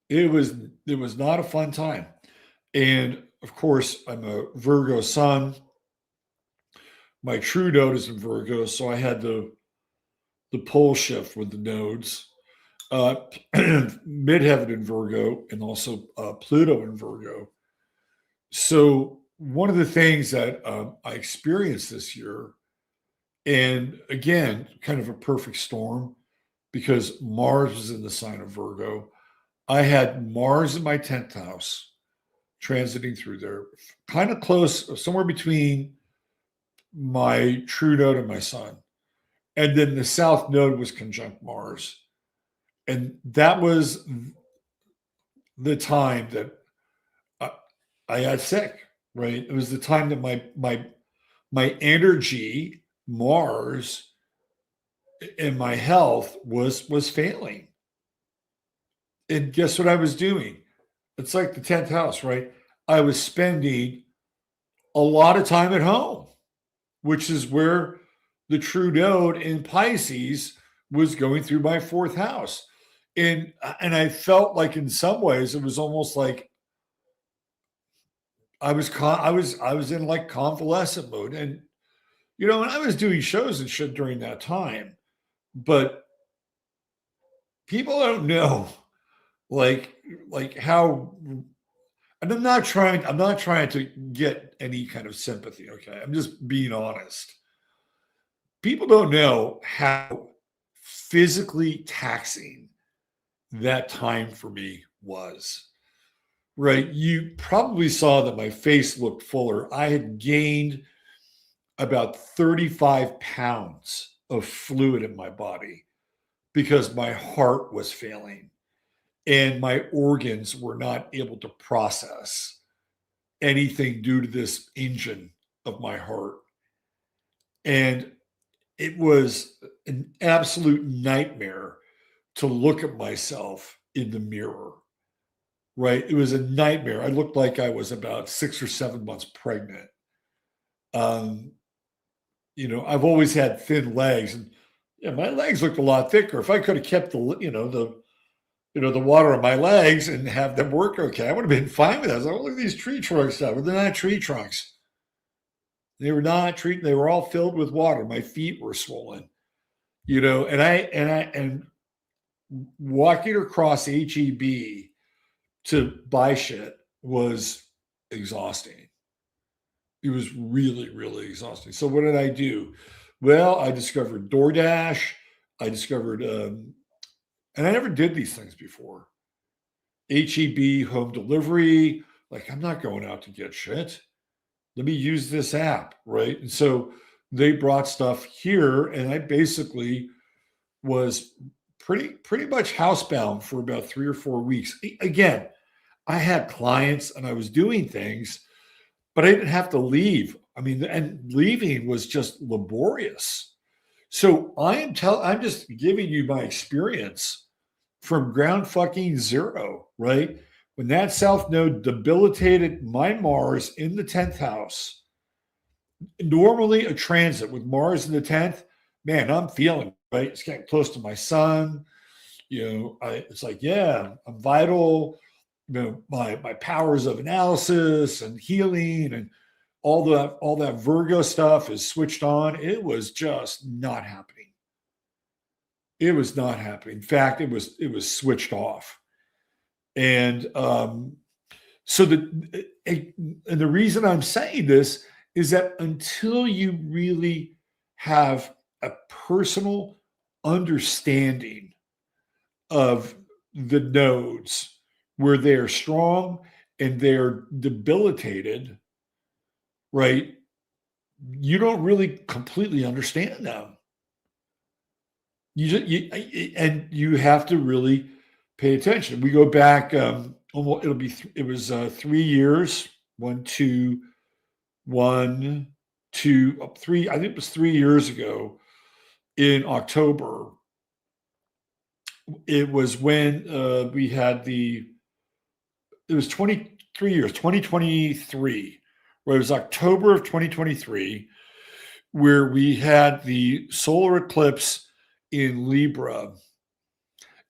It was not a fun time. And of course, I'm a Virgo sun. My true node is in Virgo, so I had the pole shift with the nodes. Uh, Midheaven in Virgo, and also Pluto in Virgo. So one of the things that I experienced this year, and again, kind of a perfect storm, because Mars was in the sign of Virgo. I had Mars in my 10th house transiting through there, kind of close, somewhere between my true node and my sun. And then the south node was conjunct Mars. And that was the time that I got sick, right? It was the time that my energy, Mars, and my health was failing. And guess what I was doing? It's like the 10th house, right? I was spending a lot of time at home, which is where the true node in Pisces was going through my 4th house. And I felt like in some ways it was almost like I was in like convalescent mode. And and I was doing shows and shit during that time, but people don't know like how. And I'm not trying to get any kind of sympathy, okay? I'm just being honest. People don't know how physically taxing that time for me was. Right? You probably saw that my face looked fuller. I had gained about 35 pounds of fluid in my body because my heart was failing and my organs were not able to process anything due to this engine of my heart. And it was an absolute nightmare to look at myself in the mirror, right? It was a nightmare. I looked like I was about 6 or 7 months pregnant. Um, I've always had thin legs, and yeah, my legs looked a lot thicker. If I could have kept the water on my legs and have them work okay, I would have been fine with that. I was like, oh, look at these tree trunks now. But they're not tree trunks. They were not tree. They were all filled with water. My feet were swollen. And walking across HEB to buy shit was exhausting. It was really, really exhausting. So what did I do? Well, I discovered DoorDash. I discovered, and I never did these things before. HEB home delivery. Like, I'm not going out to get shit. Let me use this app, right? And so they brought stuff here, and I basically was pretty much housebound for about 3 or 4 weeks. Again, I had clients and I was doing things, but I didn't have to leave. I mean, and leaving was just laborious. So I'm just giving you my experience from ground fucking zero, right? When that south node debilitated my Mars in the 10th house, normally a transit with Mars in the 10th, man, I'm feeling right. It's getting close to my sun. It's like, yeah, I'm vital. My powers of analysis and healing and all that Virgo stuff is switched on. It was just not happening. It was not happening. In fact, it was switched off. And the reason I'm saying this is that until you really have a personal understanding of the nodes where they're strong and they're debilitated, right? You don't really completely understand them. You have to really pay attention. We go back. It was 3 years. 1, 2, 1, 2, 3. I think it was 3 years ago in October. It was when we had it was 23 years, 2023, where it was October of 2023, where we had the solar eclipse in Libra,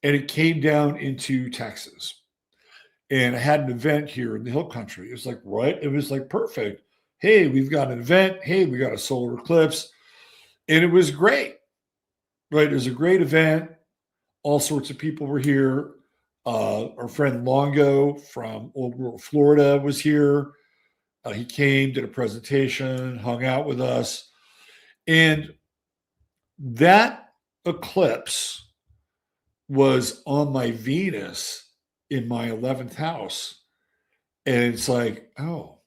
and it came down into Texas. and I had an event here in the Hill Country. It was like, what? It was like perfect. Hey, we've got an event. Hey, we got a solar eclipse. And it was great, right? It was a great event. All sorts of people were here. Our friend Longo from Old World, Florida was here. He came, did a presentation, hung out with us. And that eclipse was on my Venus in my 11th house. And it's like, oh,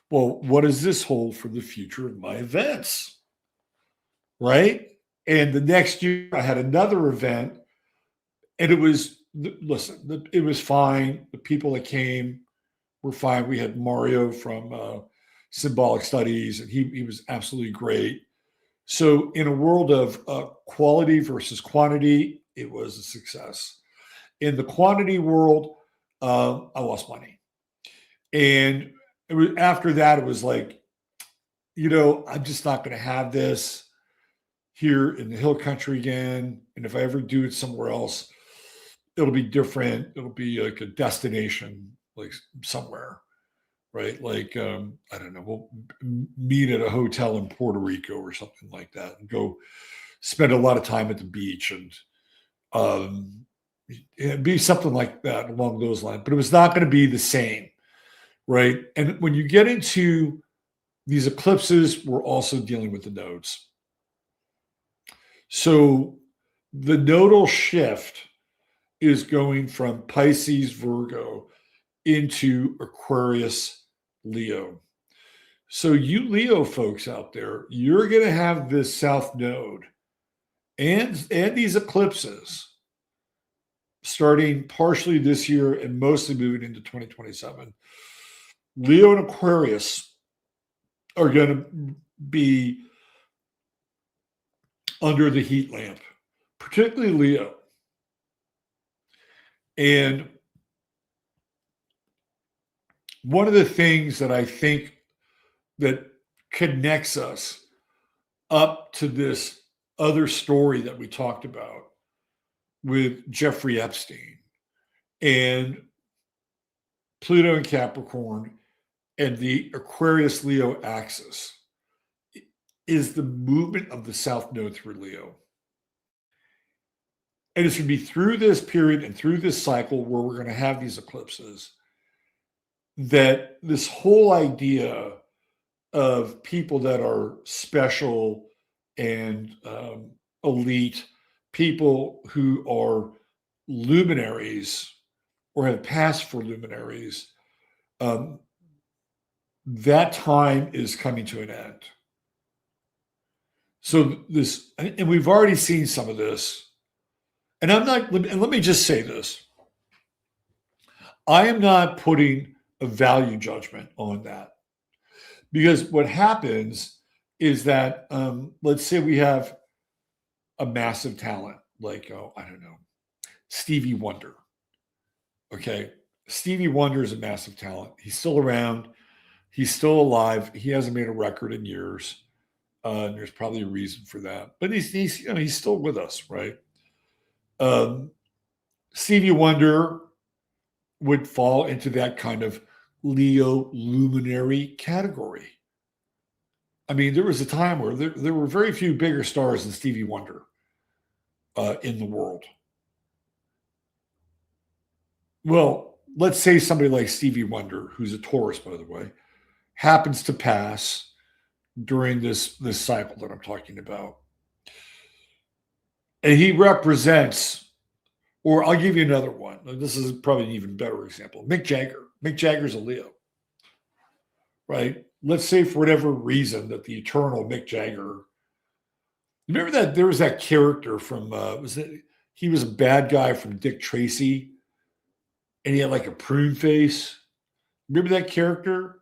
well, what does this hold for the future of my events? Right? And the next year I had another event, and it was, listen, it was fine. The people that came were fine. We had Mario from Symbolic Studies, and he was absolutely great. So in a world of quality versus quantity, it was a success. In the quantity world, I lost money. And it was, after that, it was like, I'm just not going to have this here in the Hill Country again. And if I ever do it somewhere else, it'll be different. It'll be like a destination, like somewhere, right? Like, I don't know, we'll meet at a hotel in Puerto Rico or something like that and go spend a lot of time at the beach, and it'd be something like that along those lines. But it was not going to be the same, right? And when you get into these eclipses, we're also dealing with the nodes. So the nodal shift is going from Pisces, Virgo into Aquarius, Leo. So you Leo folks out there, you're going to have this south node and these eclipses starting partially this year and mostly moving into 2027. Leo and Aquarius are going to be under the heat lamp, particularly Leo. And one of the things that I think that connects us up to this other story that we talked about with Jeffrey Epstein and Pluto and Capricorn and the Aquarius Leo axis is the movement of the South Node through Leo. And it's going to be through this period and through this cycle where we're going to have these eclipses that this whole idea of people that are special and elite, people who are luminaries or have passed for luminaries, that time is coming to an end. So this, and we've already seen some of this. And let me just say this. I am not putting a value judgment on that. Because what happens is that, let's say we have a massive talent, like, I don't know, Stevie Wonder. Okay. Stevie Wonder is a massive talent. He's still around. He's still alive. He hasn't made a record in years. And there's probably a reason for that. But he's still with us, right? Stevie Wonder would fall into that kind of Leo luminary category. I mean, there was a time where there were very few bigger stars than Stevie Wonder in the world. Well, let's say somebody like Stevie Wonder, who's a Taurus, by the way, happens to pass during this cycle that I'm talking about. And he represents, or I'll give you another one. This is probably an even better example. Mick Jagger. Mick Jagger's a Leo, right? Let's say for whatever reason that the eternal Mick Jagger, remember that there was that character from, he was a bad guy from Dick Tracy, and he had like a prune face. Remember that character?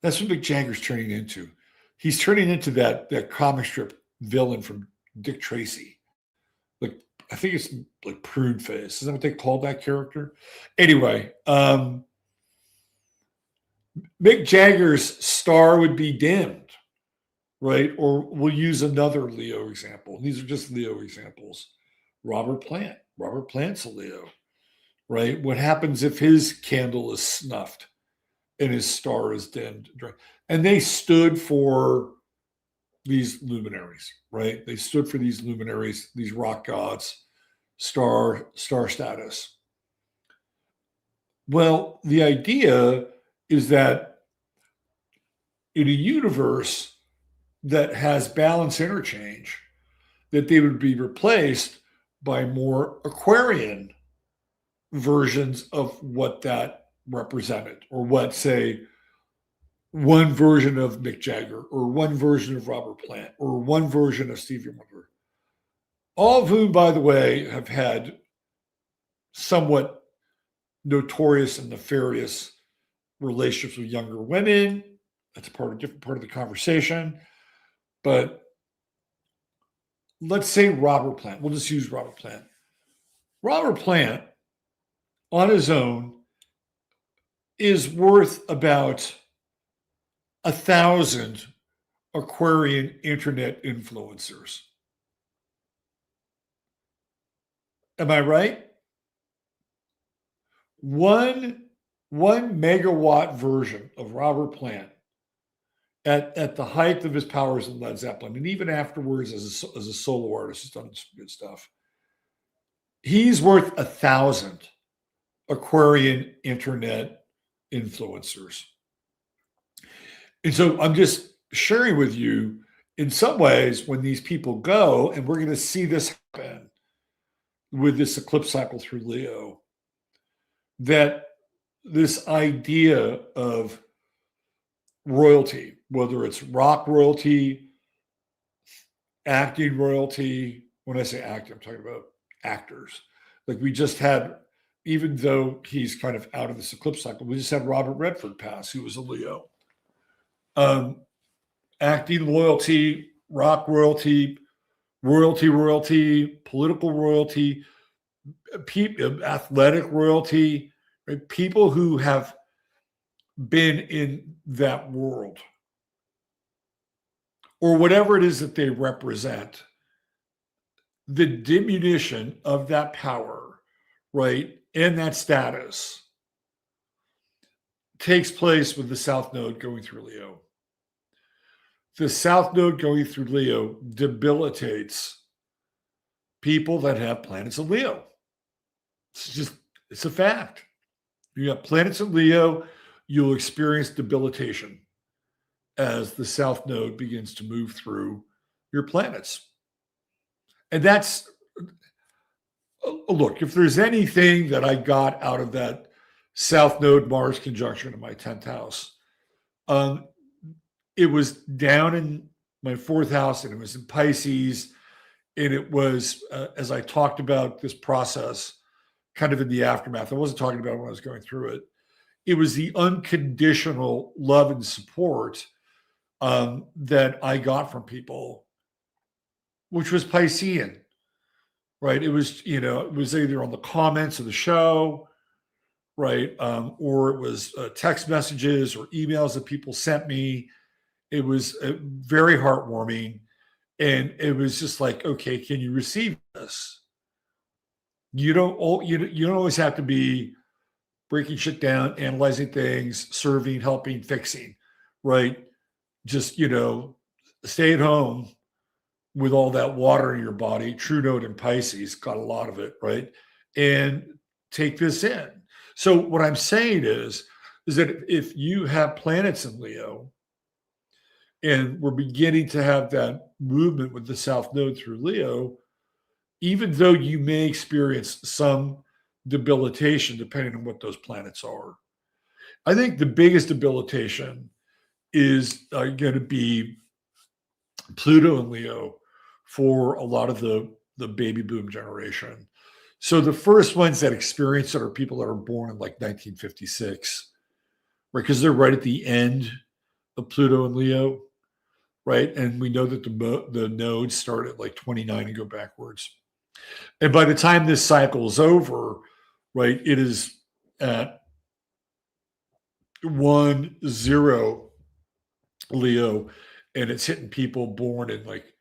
That's what Mick Jagger's turning into. He's turning into that comic strip villain from Dick Tracy. Like, I think it's like prune face. Is that what they called that character? Anyway, Mick Jagger's star would be dimmed, right? Or we'll use another Leo example. These are just Leo examples. Robert Plant. Robert Plant's a Leo. right? What happens if his candle is snuffed and his star is dimmed? And they stood for these luminaries, right? They stood for these luminaries, these rock gods, star status. Well, the idea is that in a universe that has balance interchange, that they would be replaced by more Aquarian versions of what that represented, or what, say, one version of Mick Jagger, or one version of Robert Plant, or one version of Stevie Wonder. All of whom, by the way, have had somewhat notorious and nefarious relationships with younger women. That's a different part of the conversation. But let's say Robert Plant. We'll just use Robert Plant. Robert Plant, on his own, is worth about 1,000 Aquarian internet influencers. Am I right? One megawatt version of Robert Plant at the height of his powers in Led Zeppelin, and even afterwards as a solo artist, he's done some good stuff. He's worth 1,000 Aquarian internet influencers. And so I'm just sharing with you, in some ways, when these people go, and we're going to see this happen with this eclipse cycle through Leo, that this idea of royalty, whether it's rock royalty, acting royalty, when I say acting, I'm talking about actors. Like we just had, even though he's kind of out of this eclipse cycle, we just had Robert Redford pass, who was a Leo. Acting royalty, rock royalty, royalty, political royalty, athletic royalty, right? People who have been in that world, or whatever it is that they represent, the diminution of that power, right, and that status takes place with the South Node going through Leo. The South Node going through Leo debilitates people that have planets in Leo. It's a fact. You got planets in Leo, you'll experience debilitation as the South Node begins to move through your planets. And that's, look, if there's anything that I got out of that South Node Mars conjunction in my 10th house, it was down in my 4th house, and it was in Pisces. And it was, as I talked about this process, kind of in the aftermath, I wasn't talking about it when I was going through it. It was the unconditional love and support that I got from people, which was Piscean, right? It was, it was either on the comments of the show, right? Or it was text messages or emails that people sent me. It was very heartwarming. And it was just like, okay, can you receive this? You don't always have to be breaking shit down, analyzing things, serving, helping, fixing, right? Just, stay at home with all that water in your body. True Node in Pisces got a lot of it, right? And take this in. So what I'm saying is that if you have planets in Leo, and we're beginning to have that movement with the South Node through Leo, even though you may experience some debilitation depending on what those planets are. I think the biggest debilitation is going to be Pluto and Leo for a lot of the baby boom generation. So the first ones that experience it are people that are born in like 1956, right? Because they're right at the end of Pluto and Leo, right? And we know that the nodes start at like 29 and go backwards. And by the time this cycle is over, right, it is at 1-0 Leo, and it's hitting people born in like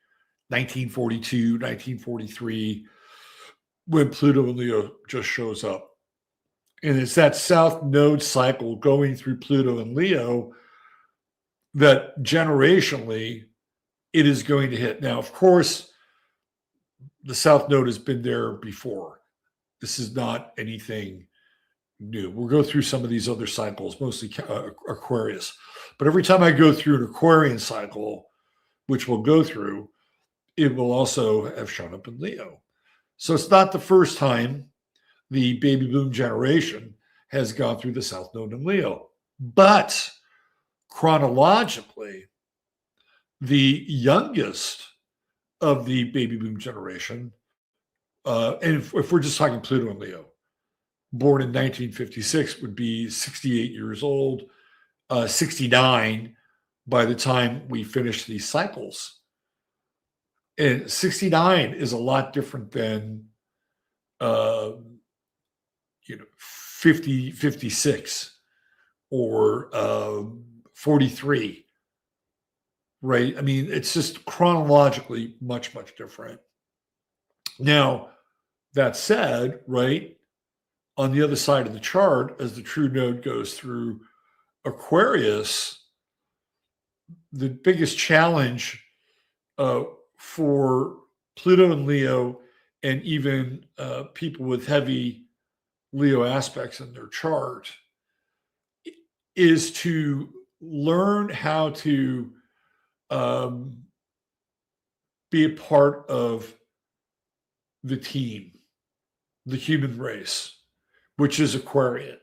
1942, 1943, when Pluto and Leo just shows up. And it's that south node cycle going through Pluto and Leo that generationally it is going to hit. Now, of course, the south node has been there before. This is not anything new. We'll go through some of these other cycles, mostly Aquarius. But every time I go through an Aquarian cycle, which we'll go through, it will also have shown up in Leo. So it's not the first time the baby boom generation has gone through the south node in Leo. But chronologically, the youngest of the baby boom generation, and if we're just talking Pluto and Leo, born in 1956 would be 68 years old, 69 by the time we finish these cycles. And 69 is a lot different than 50, 56 or 43, right? I mean, it's just chronologically much, much different. Now, that said, right, on the other side of the chart, as the true node goes through Aquarius, the biggest challenge for Pluto and Leo, and even people with heavy Leo aspects in their chart, is to learn how to be a part of the team, the human race, which is Aquarian.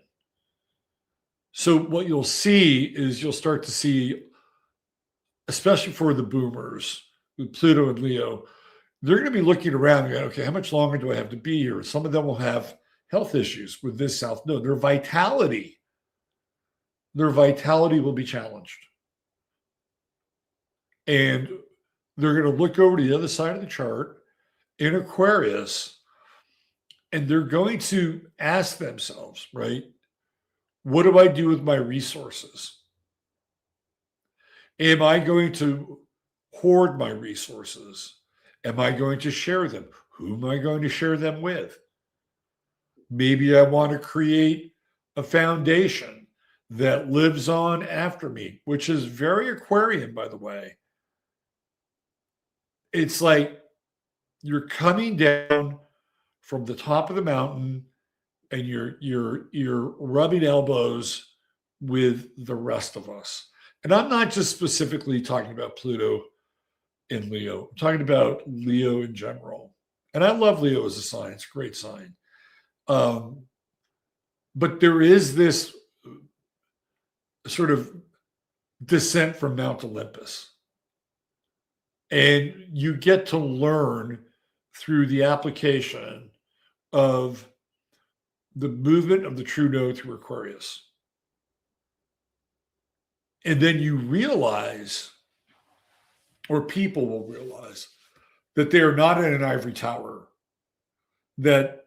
So what you'll see is you'll start to see, especially for the boomers with Pluto and Leo, they're going to be looking around and going, okay, how much longer do I have to be here? Some of them will have health issues with this south node. Their vitality will be challenged. And they're going to look over to the other side of the chart in Aquarius, and they're going to ask themselves, right, what do I do with my resources? Am I going to hoard my resources? Am I going to share them? Who am I going to share them with? Maybe I want to create a foundation that lives on after me, which is very Aquarian, by the way. It's like you're coming down from the top of the mountain and you're rubbing elbows with the rest of us. And I'm not just specifically talking about Pluto and Leo. I'm talking about Leo in general. And I love Leo as a sign. It's a great sign. But there is this sort of descent from Mount Olympus. And you get to learn through the application of the movement of the true node through Aquarius. And then you realize, or people will realize, that they are not in an ivory tower, that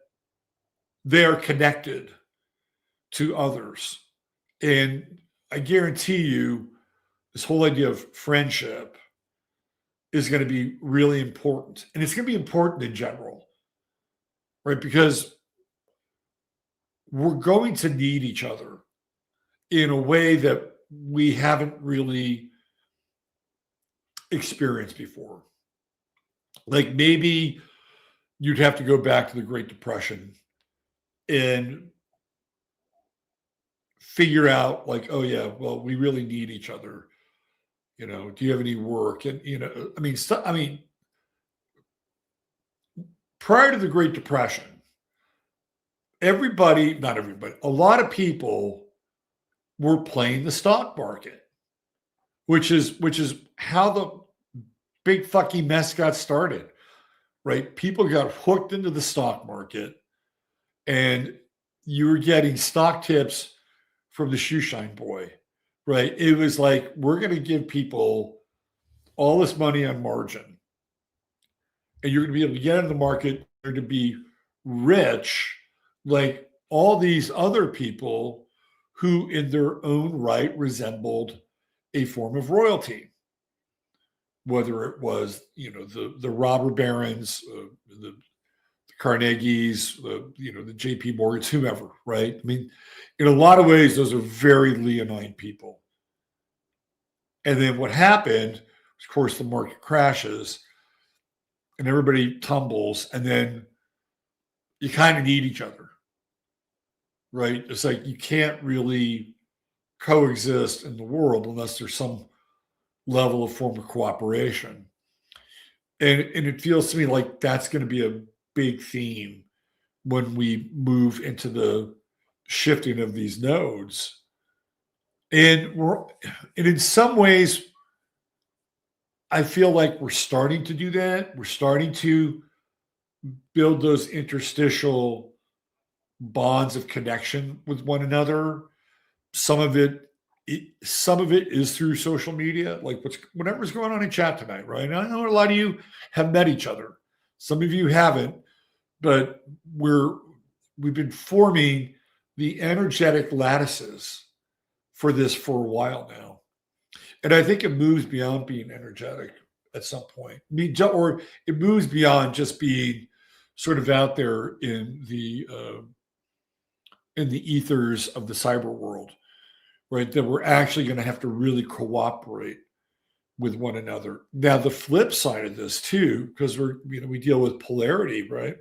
they are connected to others. And I guarantee you, this whole idea of friendship is going to be really important. And it's going to be important in general, right? Because we're going to need each other in a way that we haven't really experienced before. Like maybe you'd have to go back to the Great Depression and figure out like, oh yeah, well, we really need each other. You know, do you have any work? And, you know, I mean, prior to the Great Depression, not everybody, a lot of people were playing the stock market, which is how the big fucking mess got started, right? People got hooked into the stock market and you were getting stock tips from the shoeshine boy, right? It was like, we're going to give people all this money on margin and you're going to be able to get into the market, you're going to be rich like all these other people who in their own right resembled a form of royalty, whether it was, you know, the robber barons, the Carnegie's, the JP Morgans, whomever, right? I mean, in a lot of ways, those are very leonine people. And then what happened, of course, the market crashes and everybody tumbles, and then you kind of need each other, right? It's like you can't really coexist in the world unless there's some level of form of cooperation. And it feels to me like that's going to be a big theme when we move into the shifting of these nodes. And in some ways, I feel like we're starting to do that. We're starting to build those interstitial bonds of connection with one another. Some of it is through social media, like whatever's going on in chat tonight, right? And I know a lot of you have met each other. Some of you haven't, but we've been forming the energetic lattices for this for a while now. And I think it moves beyond being energetic at some point. Or it moves beyond just being sort of out there in the ethers of the cyber world, right? That we're actually going to have to really cooperate with one another. Now, the flip side of this too, because we deal with polarity, right?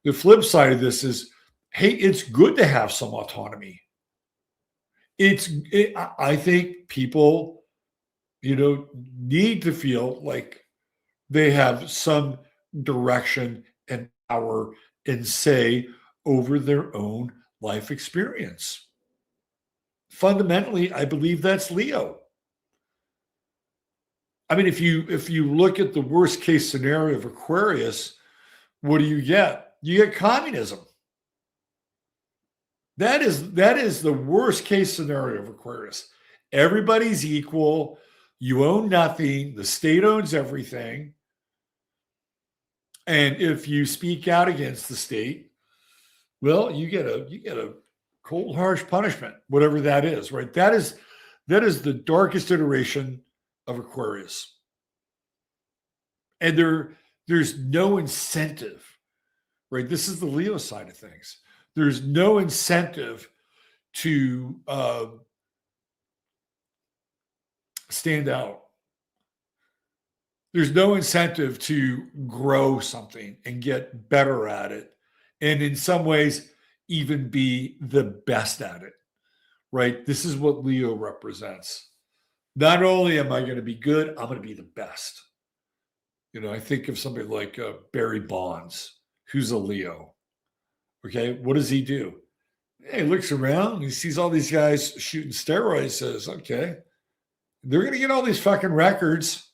The flip side of this is, hey, it's good to have some autonomy. I think people, need to feel like they have some direction and power and say over their own life experience. Fundamentally, I believe that's Leo. I mean, if you look at the worst case scenario of Aquarius, what do you get? You get communism. That is the worst case scenario of Aquarius. Everybody's equal. You own nothing. The state owns everything. And if you speak out against the state, well, you get a cold, harsh punishment, whatever that is, right? That is the darkest iteration of Aquarius. And there's no incentive, right? This is the Leo side of things. There's no incentive to stand out. There's no incentive to grow something and get better at it. And in some ways, even be the best at it, right? This is what Leo represents. Not only am I going to be good, I'm going to be the best. I think of somebody like Barry Bonds, who's a Leo. Okay, what does he do? He looks around, he sees all these guys shooting steroids, says, okay, they're going to get all these fucking records.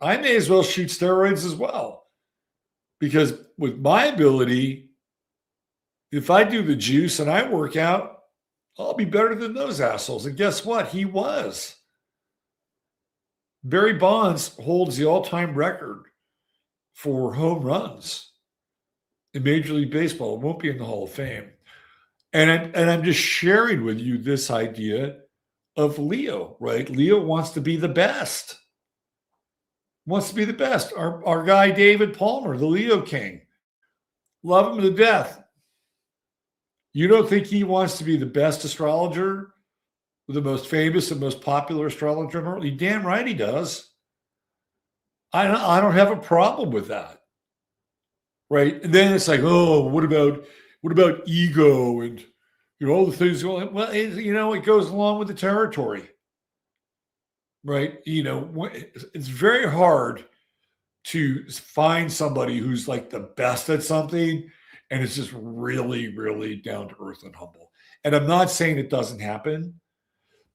I may as well shoot steroids as well. Because with my ability, if I do the juice and I work out, I'll be better than those assholes. And guess what? He was. Barry Bonds holds the all-time record for home runs in Major League Baseball. It won't be in the Hall of Fame. And I'm just sharing with you this idea of Leo, right? Leo wants to be the best. Wants to be the best. Our guy, David Palmer, the Leo King. Love him to death. You don't think he wants to be the best astrologer, the most famous and most popular astrologer in the world? You damn right he does. I don't have a problem with that. Right? And then it's like, oh, what about ego and all the things going? Well, it goes along with the territory. Right? It's very hard to find somebody who's like the best at something and it's just really, really down to earth and humble. And I'm not saying it doesn't happen,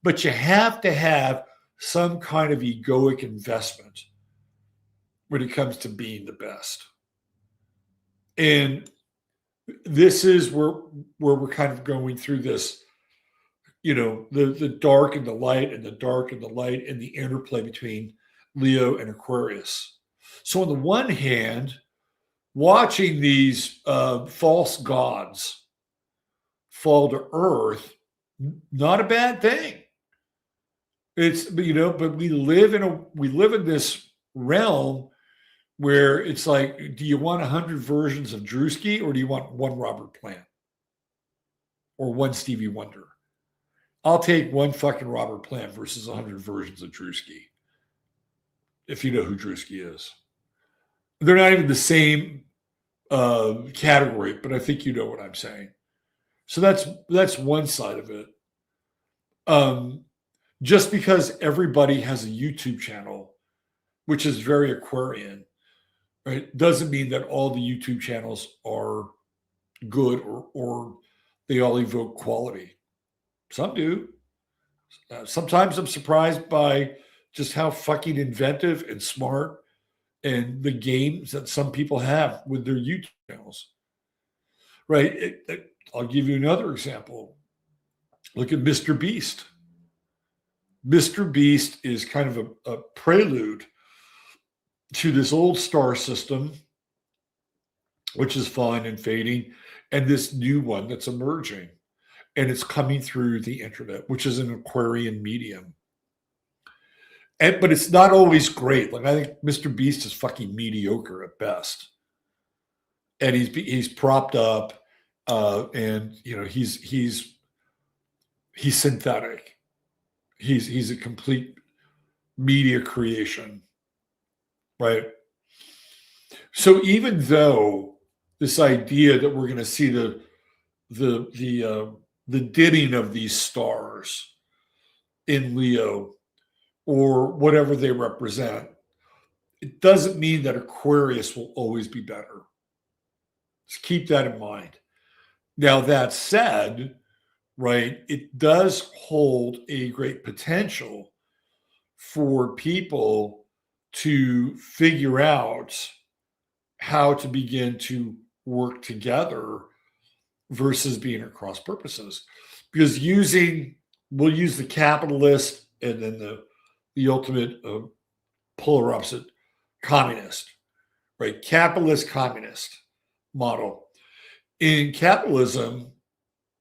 but you have to have some kind of egoic investment when it comes to being the best. And this is where we're kind of going through this, the dark and the light and the dark and the light and the interplay between Leo and Aquarius. So on the one hand, watching these false gods fall to earth, not a bad thing. But we live in this realm where it's like, do you want 100 versions of Drewski or do you want one Robert Plant or one Stevie Wonder? I'll take one fucking Robert Plant versus 100 versions of Drewski. If you know who Drewski is, they're not even the same category, but I think you know what I'm saying. So that's one side of it. Just because everybody has a YouTube channel, which is very Aquarian, right, doesn't mean that all the YouTube channels are good or they all evoke quality. Some do. Sometimes I'm surprised by just how fucking inventive and smart and the games that some people have with their YouTube channels. Right? I'll give you another example. Look at Mr. Beast. Mr. Beast is kind of a prelude to this old star system, which is fun and fading, and this new one that's emerging. And it's coming through the internet, which is an Aquarian medium. But it's not always great. Like, I think Mr. Beast is fucking mediocre at best. And he's propped up, and he's synthetic. He's a complete media creation, right? So even though this idea that we're going to see the dimming of these stars in Leo or whatever they represent, it doesn't mean that Aquarius will always be better. Just keep that in mind. Now, that said, right, it does hold a great potential for people to figure out how to begin to work together versus being at cross purposes. Because we'll use the capitalist and then the ultimate polar opposite, communist, right? Capitalist, communist model. In capitalism,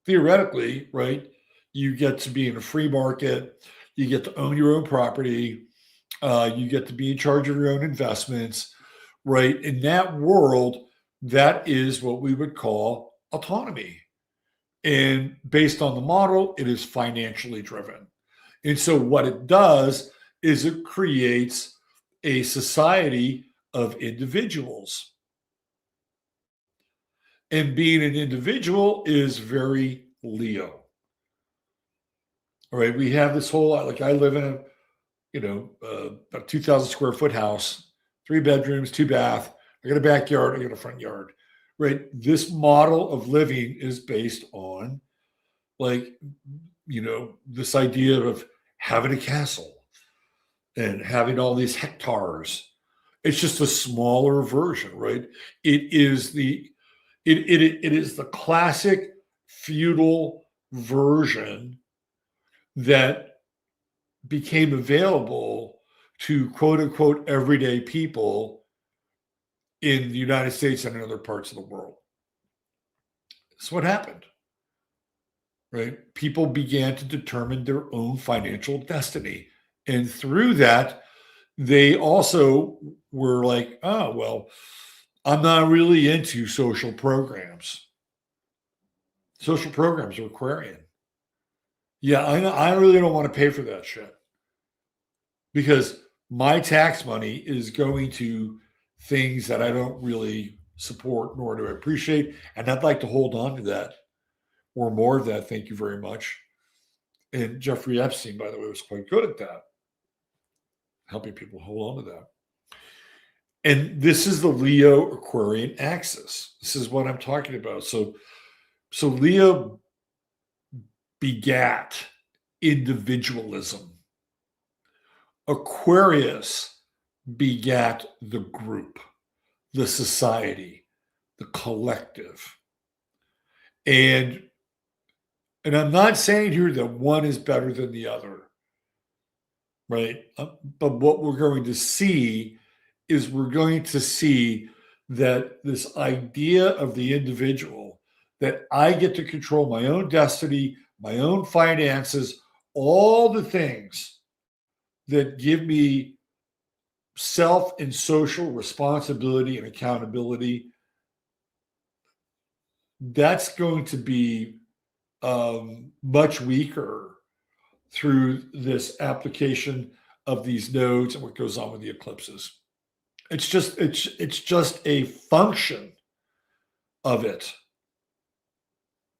theoretically, right, you get to be in a free market, you get to own your own property, you get to be in charge of your own investments, right? In that world, that is what we would call autonomy. And based on the model, it is financially driven. And so what it does is it creates a society of individuals. And being an individual is very Leo. All right, we have this whole, like, I live in a 2,000 square foot house, 3 bedrooms, 2 bath. I got a backyard, I got a front yard, right? This model of living is based on, like, this idea of having a castle and having all these hectares. It's just a smaller version, right? It is the classic feudal version that became available to quote unquote everyday people in the United States and in other parts of the world. That's what happened, right? People began to determine their own financial destiny. And through that, they also were like, oh, well, I'm not really into social programs. Social programs are Aquarian. Yeah, I really don't want to pay for that shit because my tax money is going to things that I don't really support nor do I appreciate. And I'd like to hold on to that or more of that. Thank you very much. And Jeffrey Epstein, by the way, was quite good at that, helping people hold on to that. And this is the Leo Aquarian axis. This is what I'm talking about. So Leo begat individualism. Aquarius begat the group, the society, the collective. And I'm not saying here that one is better than the other, right? But what we're going to see is we're going to see that this idea of the individual, that I get to control my own destiny, my own finances, all the things that give me self and social responsibility and accountability, that's going to be much weaker through this application of these nodes and what goes on with the eclipses. It's just a function of it,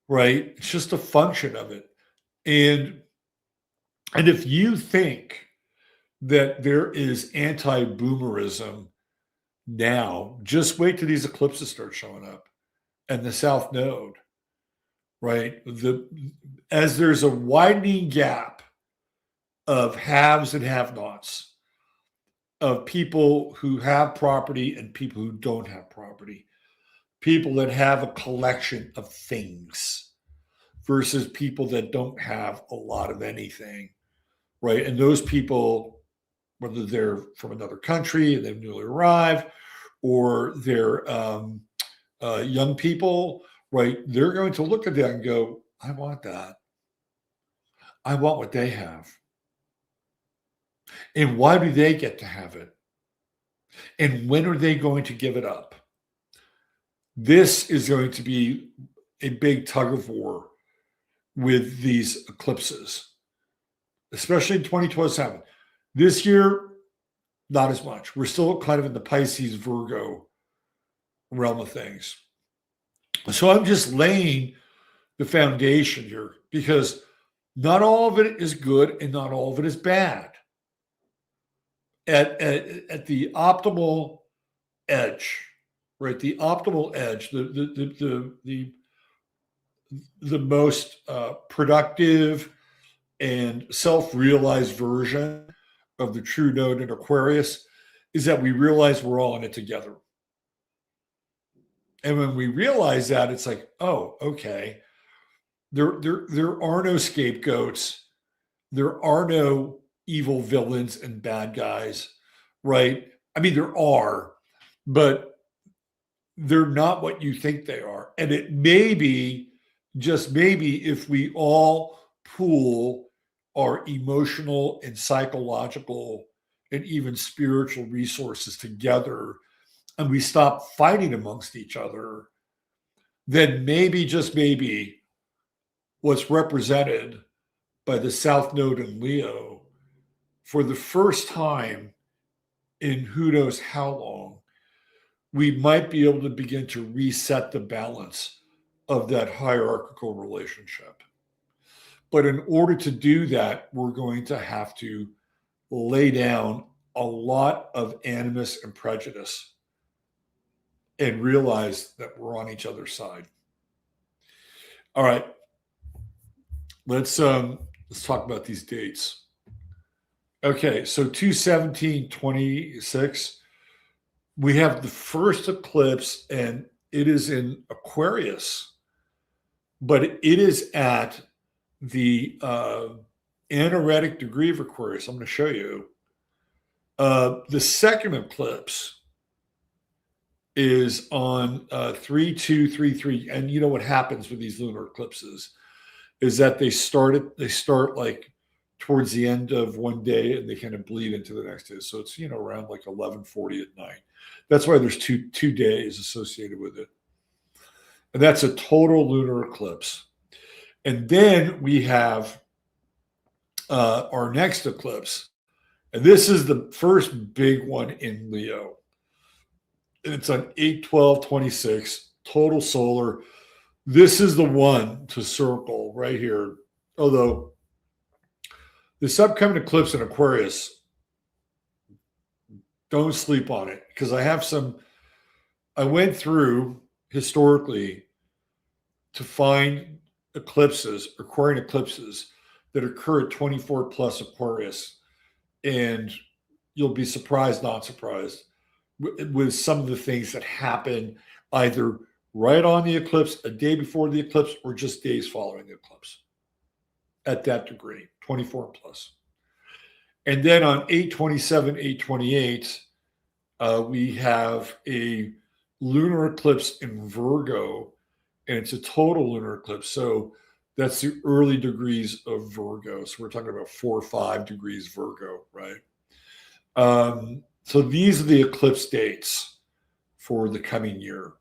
right? It's just a function of it. And if you think that there is anti-boomerism now, just wait till these eclipses start showing up and the South Node, right? As there's a widening gap of haves and have-nots, of people who have property and people who don't have property, people that have a collection of things versus people that don't have a lot of anything, right? And those people, whether they're from another country and they've newly arrived, or they're young people, right? They're going to look at that and go, I want that. I want what they have. And why do they get to have it? And when are they going to give it up? This is going to be a big tug of war with these eclipses, especially in 2027. This year, not as much. We're still kind of in the Pisces Virgo realm of things. So I'm just laying the foundation here because not all of it is good and not all of it is bad. At the optimal edge, right? The optimal edge, the most productive and self-realized version of the true node in Aquarius is that we realize we're all in it together. And when we realize that, it's like, oh, okay. There are no scapegoats. There are no evil villains and bad guys, right? I mean, there are, but they're not what you think they are. And it may be, just maybe, if we all pool our emotional and psychological and even spiritual resources together and we stop fighting amongst each other, then maybe, just maybe, what's represented by the South Node in Leo for the first time in who knows how long, we might be able to begin to reset the balance of that hierarchical relationship. But in order to do that, we're going to have to lay down a lot of animus and prejudice and realize that we're on each other's side. All right. Let's talk about these dates. Okay, so 2/17/26, we have the first eclipse, and it is in Aquarius, but it is at the anaretic degree of Aquarius. I'm going to show you. The second eclipse is on 3/2/33, and you know what happens with these lunar eclipses is that they start like towards the end of one day and they kind of bleed into the next day. So it's, around like 11:40 at night. That's why there's two days associated with it. And that's a total lunar eclipse. And then we have our next eclipse. And this is the first big one in Leo. And it's on 8/12/26, total solar. This is the one to circle right here. Although this upcoming eclipse in Aquarius, don't sleep on it, because I went through historically to find Aquarian eclipses that occur at 24 plus Aquarius. And you'll be surprised, not surprised, with some of the things that happen either right on the eclipse, a day before the eclipse, or just days following the eclipse at that degree, 24 plus. And then on 8/27/8/28, we have a lunar eclipse in Virgo, and it's a total lunar eclipse. So that's the early degrees of Virgo. So we're talking about 4 or 5 degrees Virgo, right? So these are the eclipse dates for the coming year.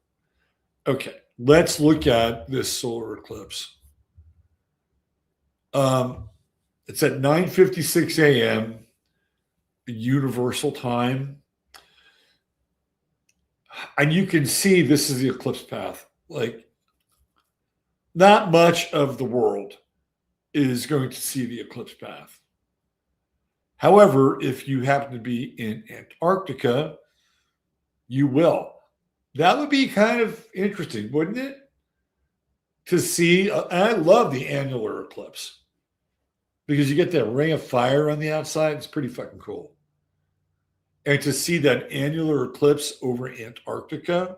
Okay, let's look at this solar eclipse. It's at 9:56 a.m. Universal Time. And you can see this is the eclipse path. Like, not much of the world is going to see the eclipse path. However, if you happen to be in Antarctica, you will. That would be kind of interesting, wouldn't it? To see, I love the annular eclipse because you get that ring of fire on the outside. It's pretty fucking cool. And to see that annular eclipse over Antarctica,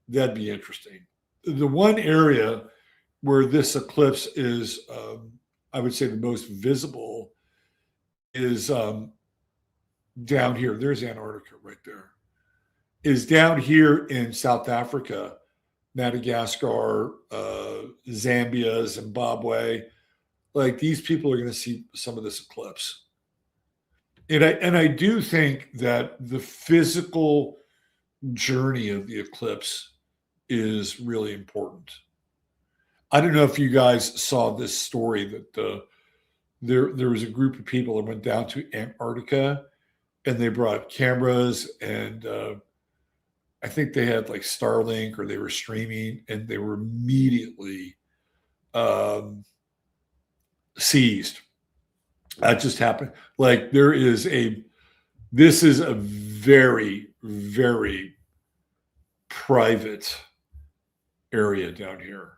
that'd be interesting. The one area where this eclipse is, I would say, the most visible is down here. There's Antarctica right there. Is down here in South Africa, Madagascar, Zambia, Zimbabwe. Like, these people are going to see some of this eclipse. And I do think that the physical journey of the eclipse is really important. I don't know if you guys saw this story that there was a group of people that went down to Antarctica and they brought cameras and I think they had like Starlink or they were streaming and they were immediately seized. That just happened. Like, this is a very, very private area down here,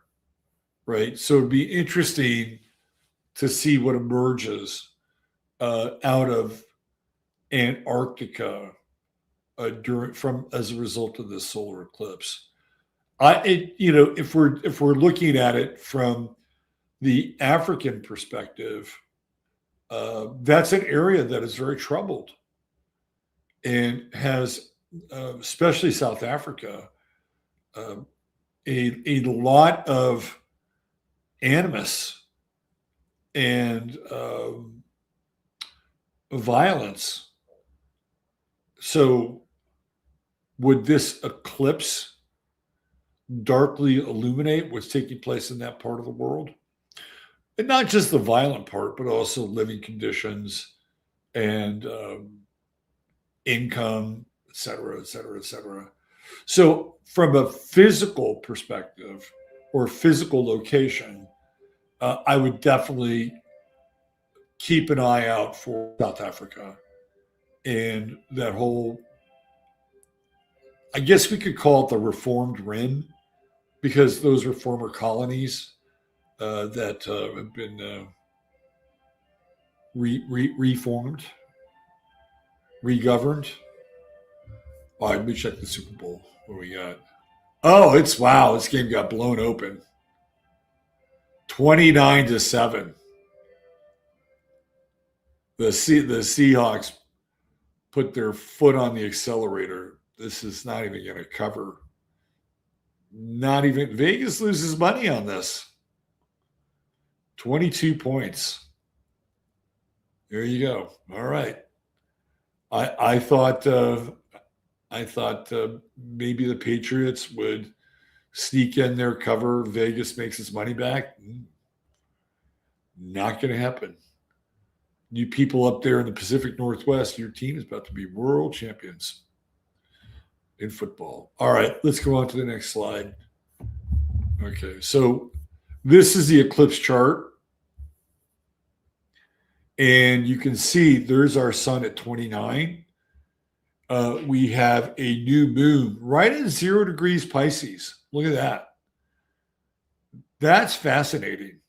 right? So it'd be interesting to see what emerges out of Antarctica as a result of this solar eclipse. If we're looking at it from the African perspective, that's an area that is very troubled and has, especially South Africa, a lot of animus and violence. So would this eclipse darkly illuminate what's taking place in that part of the world? And not just the violent part, but also living conditions and income, et cetera, et cetera, et cetera. So from a physical perspective or physical location, I would definitely keep an eye out for South Africa and that whole, I guess we could call it the reformed Rim, because those are former colonies that have been reformed, regoverned. All right, let me check the Super Bowl. What do we got? Oh, wow, this game got blown open. 29-7. The Seahawks put their foot on the accelerator. This is not even going to cover. Not even Vegas loses money on this. 22 points. There you go. All right. I thought maybe the Patriots would sneak in their cover. Vegas makes its money back. Not going to happen. You people up there in the Pacific Northwest, your team is about to be world champions in football. All right, let's go on to the next slide. Okay, so this is the eclipse chart. And you can see there's our sun at 29. We have a new moon right at 0 degrees Pisces. Look at that. That's fascinating.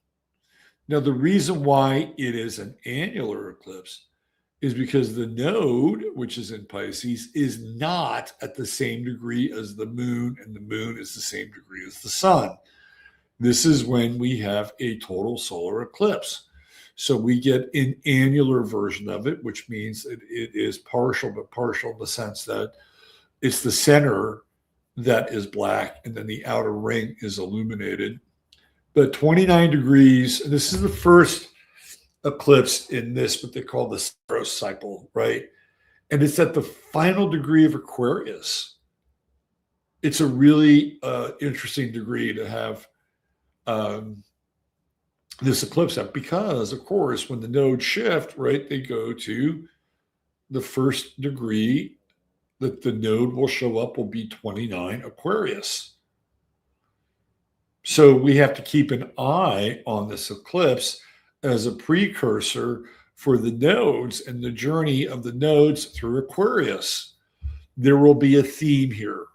Now, the reason why it is an annular eclipse is because the node, which is in Pisces, is not at the same degree as the moon, and the moon is the same degree as the sun. This is when we have a total solar eclipse. So we get an annular version of it, which means that it is partial, but partial in the sense that it's the center that is black, and then the outer ring is illuminated. But 29 degrees, this is the first eclipse in this, what they call the Saros cycle, right? And it's at the final degree of Aquarius. It's a really interesting degree to have this eclipse at, because, of course, when the nodes shift, right, they go to the first degree that the node will show up will be 29 Aquarius. So we have to keep an eye on this eclipse as a precursor for the nodes and the journey of the nodes through Aquarius. There will be a theme here,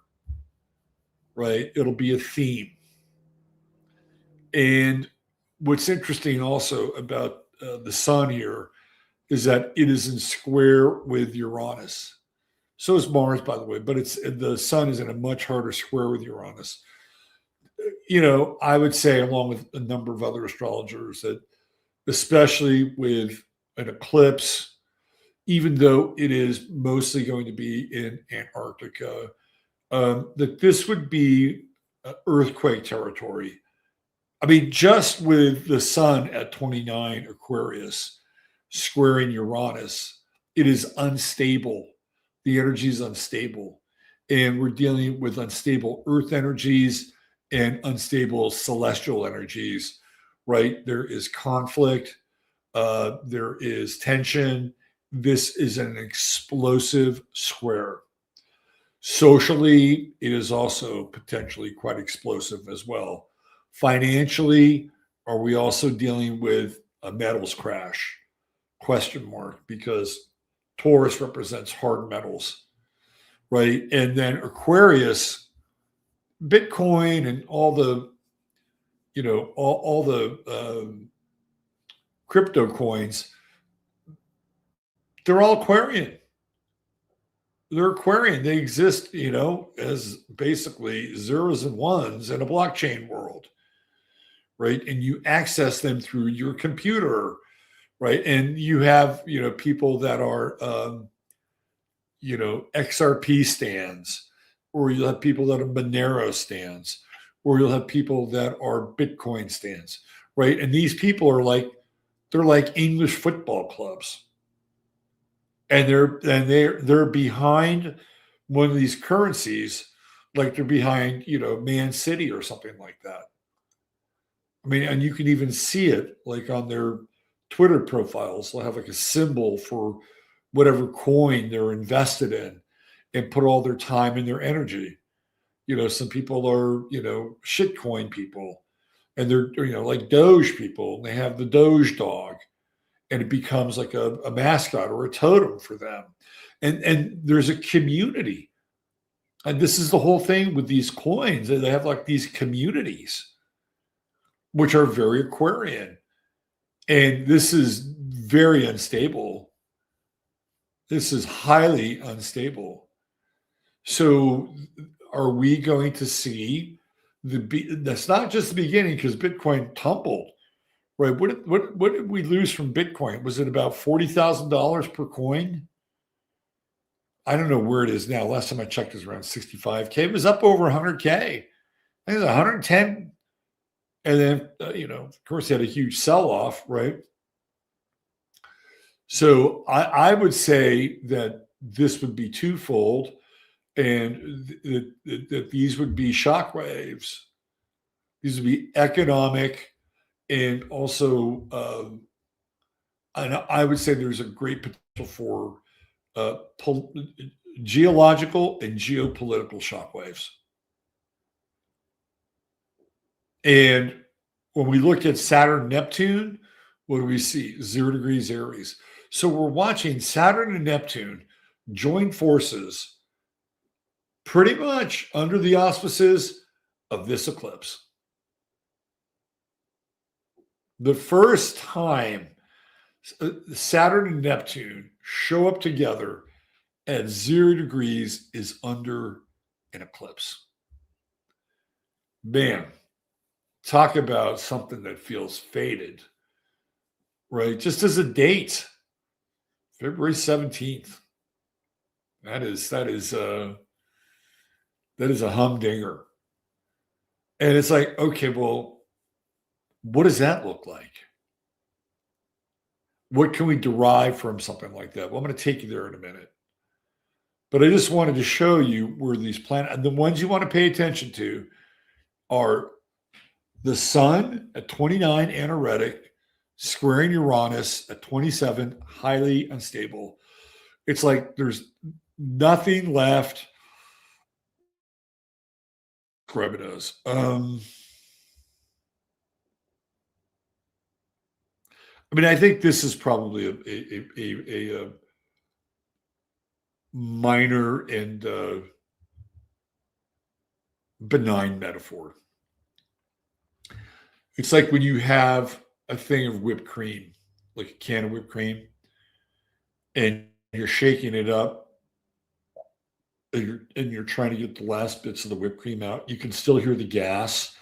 right? It'll be a theme. And what's interesting also about the sun here is that it is in square with Uranus. So is Mars, by the way, but the sun is in a much harder square with Uranus. I would say, along with a number of other astrologers, that especially with an eclipse, even though it is mostly going to be in Antarctica, that this would be earthquake territory. I mean, just with the sun at 29 Aquarius squaring Uranus, it is unstable. The energy is unstable. And we're dealing with unstable earth energies and unstable celestial energies, right? There is conflict. There is tension. This is an explosive square. Socially, it is also potentially quite explosive as well. Financially, are we also dealing with a metals crash? Question mark, because Taurus represents hard metals, right? And then Aquarius, Bitcoin and all the, all the crypto coins, they're all Aquarian. They're Aquarian. They exist, as basically zeros and ones in a blockchain world, right? And you access them through your computer, right? And you have, people that are, XRP stands, or you'll have people that are Monero stands, or you'll have people that are Bitcoin stands, right? And these people are they're like English football clubs. And they're behind one of these currencies, like they're behind, Man City or something like that. I mean, and you can even see it like on their Twitter profiles. They'll have like a symbol for whatever coin they're invested in and put all their time and their energy. Some people are, shitcoin people, and they're, like Doge people, and they have the Doge dog, and it becomes like a mascot or a totem for them. And there's a community. And this is the whole thing with these coins. They have like these communities, which are very Aquarian. And this is very unstable. This is highly unstable. So are we going to see that's not just the beginning, because Bitcoin tumbled, right? What did we lose from Bitcoin? Was it about $40,000 per coin? I don't know where it is now. Last time I checked, it was around 65K. It was up over 100K. I think it was 110. And then, of course, they had a huge sell-off, right? So I would say that this would be twofold, and that these would be shock waves. These would be economic, and also, and I would say there's a great potential for geological and geopolitical shockwaves. And when we look at Saturn, Neptune, what do we see? 0 degrees Aries. So we're watching Saturn and Neptune join forces pretty much under the auspices of this eclipse. The first time Saturn and Neptune show up together at 0 degrees is under an eclipse. Man, talk about something that feels fated, right? Just as a date, February 17th. That is a humdinger. And it's like, okay, well, what does that look like? What can we derive from something like that? Well, I'm going to take you there in a minute. But I just wanted to show you where these planets, and the ones you want to pay attention to are the sun at 29, anoretic, squaring Uranus at 27, highly unstable. It's like there's nothing left. Grab it as. I mean, I think this is probably a minor and benign metaphor. It's like when you have a thing of whipped cream, like a can of whipped cream, and you're shaking it up, and you're trying to get the last bits of the whipped cream out. You can still hear the gas,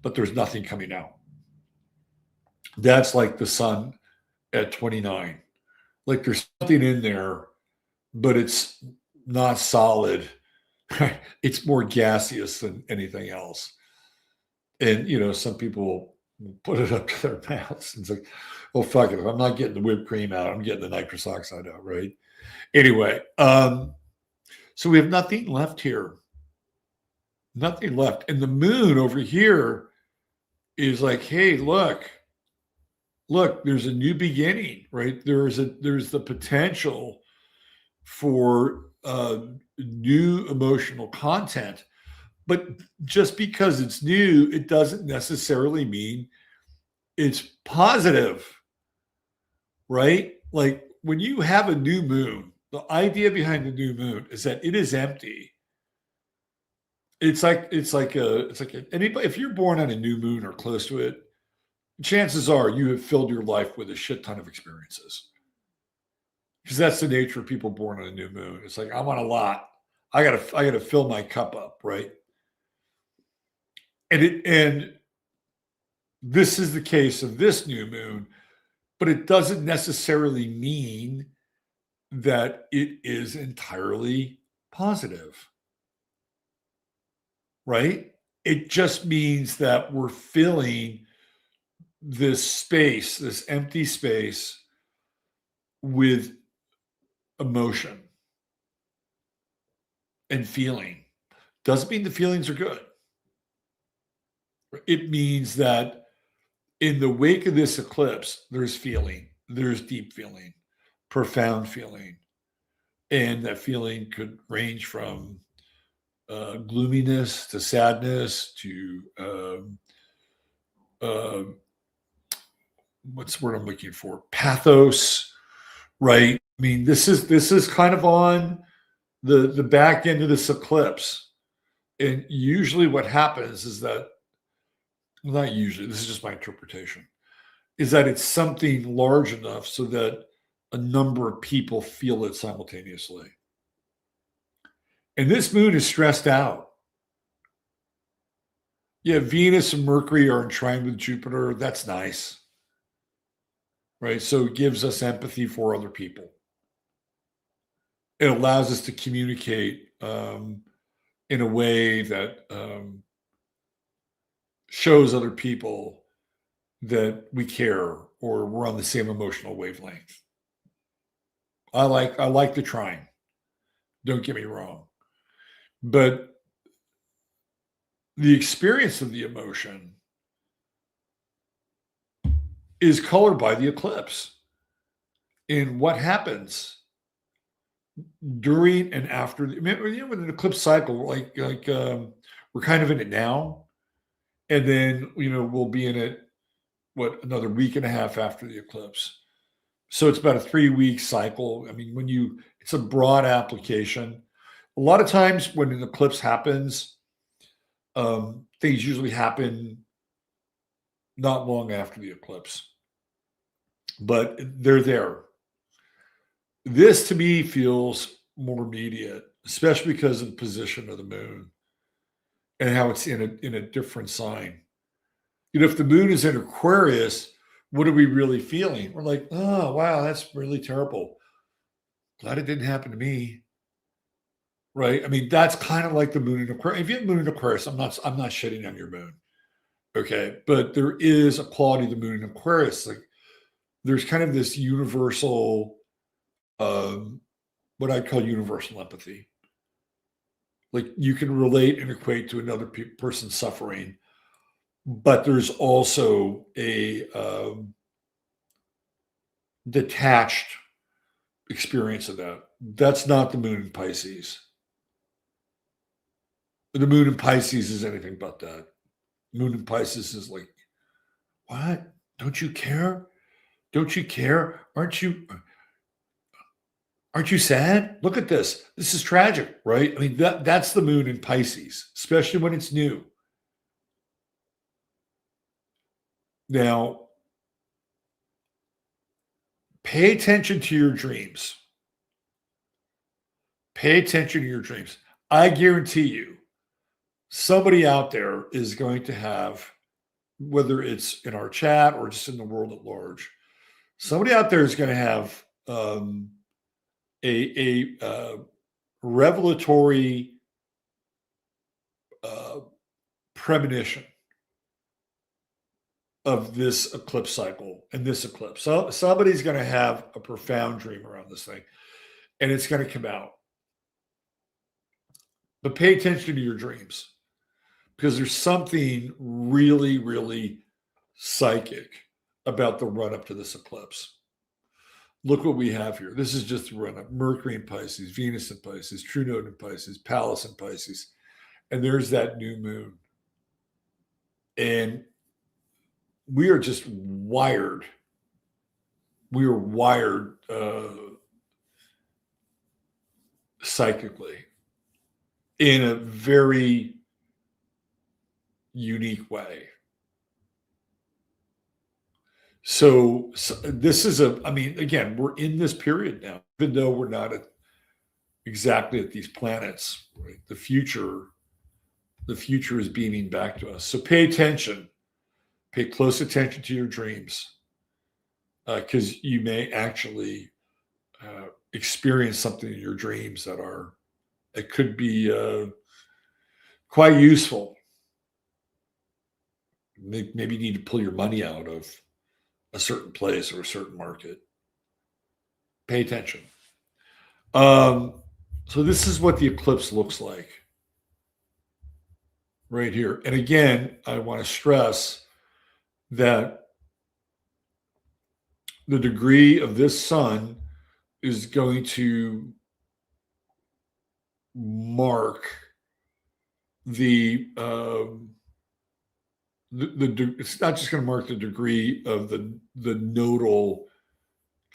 but there's nothing coming out. That's like the sun at 29. Like there's something in there, but it's not solid. It's more gaseous than anything else. And, some people put it up to their mouths. And it's like, oh, fuck it. If I'm not getting the whipped cream out, I'm getting the nitrous oxide out, right? Anyway, so we have nothing left here. Nothing left. And the moon over here is like, hey, look, there's a new beginning, right? There's the potential for new emotional content. But just because it's new, it doesn't necessarily mean it's positive, right? Like when you have a new moon, the idea behind the new moon is that it is empty. It's like anybody, if you're born on a new moon or close to it, chances are you have filled your life with a shit ton of experiences. Because that's the nature of people born on a new moon. It's like, I want a lot. I gotta fill my cup up, right? And this is the case of this new moon, but it doesn't necessarily mean that it is entirely positive, right? It just means that we're filling this space, this empty space, with emotion and feeling. Doesn't mean the feelings are good. It means that in the wake of this eclipse, there's feeling, there's deep feeling, profound feeling. And that feeling could range from gloominess to sadness to what's the word I'm looking for? Pathos, right? I mean, this is kind of on the back end of this eclipse. And usually what happens is that, well, not usually, this is just my interpretation, is that it's something large enough so that a number of people feel it simultaneously. And this moon is stressed out. Yeah, Venus and Mercury are in trine with Jupiter. That's nice, right? So it gives us empathy for other people. It allows us to communicate in a way that shows other people that we care or we're on the same emotional wavelength. I like the trine. Don't get me wrong. But the experience of the emotion is colored by the eclipse. And what happens during and after, with an eclipse cycle, we're kind of in it now. And then, we'll be in it, another week and a half after the eclipse. So it's about a 3-week cycle. I mean, it's a broad application. A lot of times when an eclipse happens, things usually happen not long after the eclipse, but they're there. This to me feels more immediate, especially because of the position of the moon and how it's in a different sign. If the moon is in Aquarius, what are we really feeling? We're like, oh, wow, that's really terrible. Glad it didn't happen to me. Right? I mean, that's kind of like the moon in Aquarius. If you have moon in Aquarius, I'm not shitting on your moon. Okay. But there is a quality of the moon in Aquarius. Like there's kind of this universal what I call universal empathy. Like you can relate and equate to another person's suffering, but there's also a detached experience of that. That's not the moon in Pisces. The moon in Pisces is anything but that. Moon in Pisces is like, what? Don't you care? Don't you care? Aren't you sad? Look at this. This is tragic, right? I mean, that's the moon in Pisces, especially when it's new. Now, pay attention to your dreams. Pay attention to your dreams. I guarantee you, somebody out there is going to have, whether it's in our chat or just in the world at large, somebody out there is going to have a revelatory premonition of this eclipse cycle and this eclipse. So somebody's going to have a profound dream around this thing, and it's going to come out. But pay attention to your dreams, because there's something really, really psychic about the run up to this eclipse. Look what we have here. This is just the run up. Mercury in Pisces, Venus in Pisces, True Node in Pisces, Pallas in Pisces. And there's that new moon. And we are just wired. We are wired psychically in a very unique way. So this is again, we're in this period now, even though we're not exactly at these planets, right? The future is beaming back to us. So pay attention, pay close attention to your dreams, because you may actually experience something in your dreams that could be quite useful. Maybe you need to pull your money out of a certain place or a certain market. Pay attention. So this is what the eclipse looks like right here. And again, I want to stress that the degree of this sun is going to mark it's not just going to mark the degree of the nodal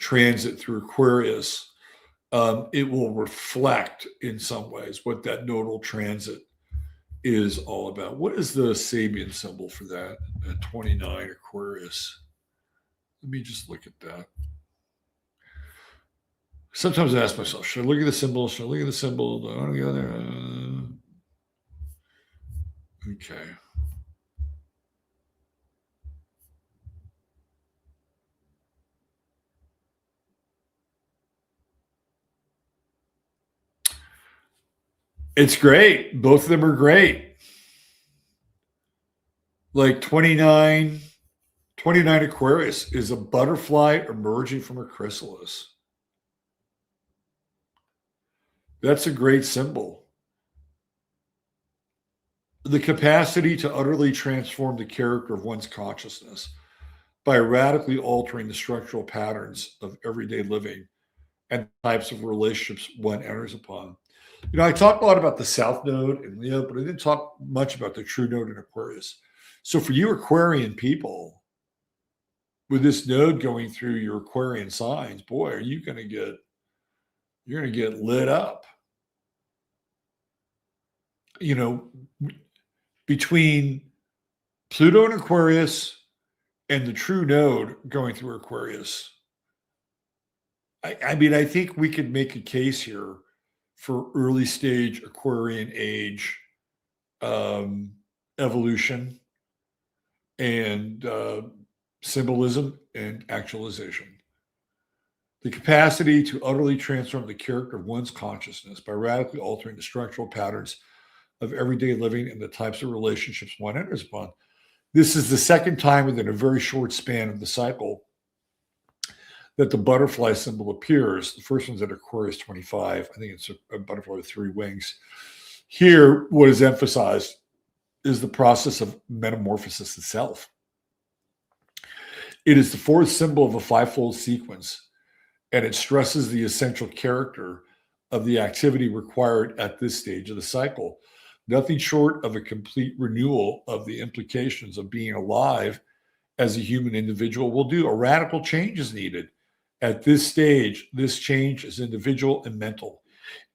transit through Aquarius. It will reflect in some ways what that nodal transit is all about. What is the Sabian symbol for that at 29 Aquarius? Let me just look at that. Sometimes I ask myself, should I look at the symbol? Should I look at the symbol? Do I want to go there? Okay. It's great. Both of them are great. Like 29 Aquarius is a butterfly emerging from a chrysalis. That's a great symbol. The capacity to utterly transform the character of one's consciousness by radically altering the structural patterns of everyday living and types of relationships one enters upon. I talked a lot about the South Node in Leo, but I didn't talk much about the True Node in Aquarius. So for you Aquarian people, with this node going through your Aquarian signs, boy, you're going to get lit up. Between Pluto in Aquarius and the True Node going through Aquarius, I think we could make a case here for early stage Aquarian age evolution and symbolism and actualization. The capacity to utterly transform the character of one's consciousness by radically altering the structural patterns of everyday living and the types of relationships one enters upon. This is the second time within a very short span of the cycle that the butterfly symbol appears. The first one's at Aquarius 25. I think it's a butterfly with 3 wings. Here, what is emphasized is the process of metamorphosis itself. It is the 4th symbol of a 5-fold sequence, and it stresses the essential character of the activity required at this stage of the cycle. Nothing short of a complete renewal of the implications of being alive as a human individual will do. A radical change is needed. At this stage, this change is individual and mental,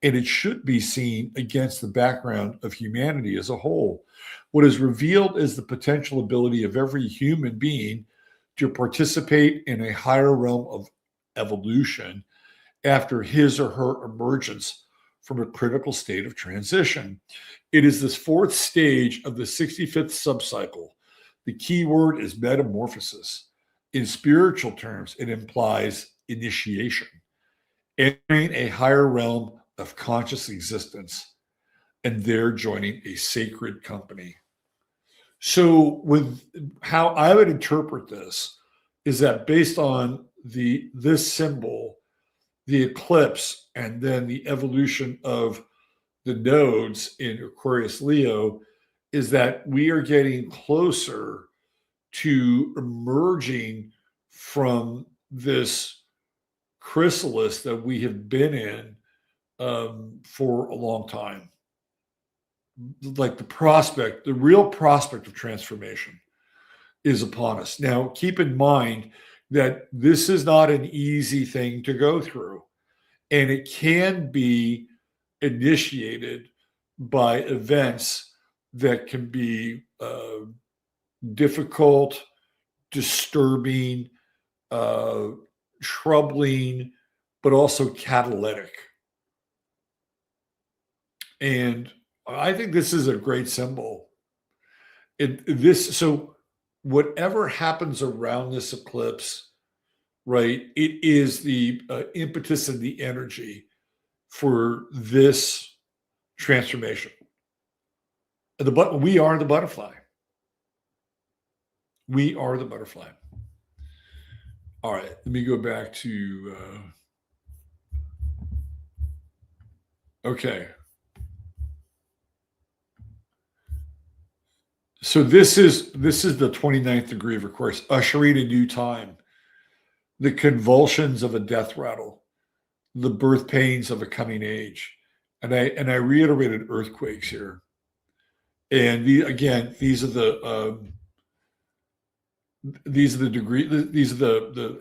and it should be seen against the background of humanity as a whole. What is revealed is the potential ability of every human being to participate in a higher realm of evolution after his or her emergence from a critical state of transition. It is this 4th stage of the 65th subcycle. The key word is metamorphosis. In spiritual terms, it implies initiation, entering a higher realm of conscious existence, and there joining a sacred company. So, with how I would interpret this is that based on this symbol, the eclipse, and then the evolution of the nodes in Aquarius Leo, is that we are getting closer to emerging from this chrysalis that we have been in for a long time. Like the real prospect of transformation is upon us. Now, keep in mind that this is not an easy thing to go through, and it can be initiated by events that can be difficult, disturbing, troubling, but also catalytic. And I think this is a great symbol. So whatever happens around this eclipse, right, it is the impetus and the energy for this transformation. We are the butterfly. We are the butterfly. All right, let me go back to okay. So this is the 29th degree of Aquarius, ushering a new time, the convulsions of a death rattle, the birth pains of a coming age. And I reiterated earthquakes here. And these are the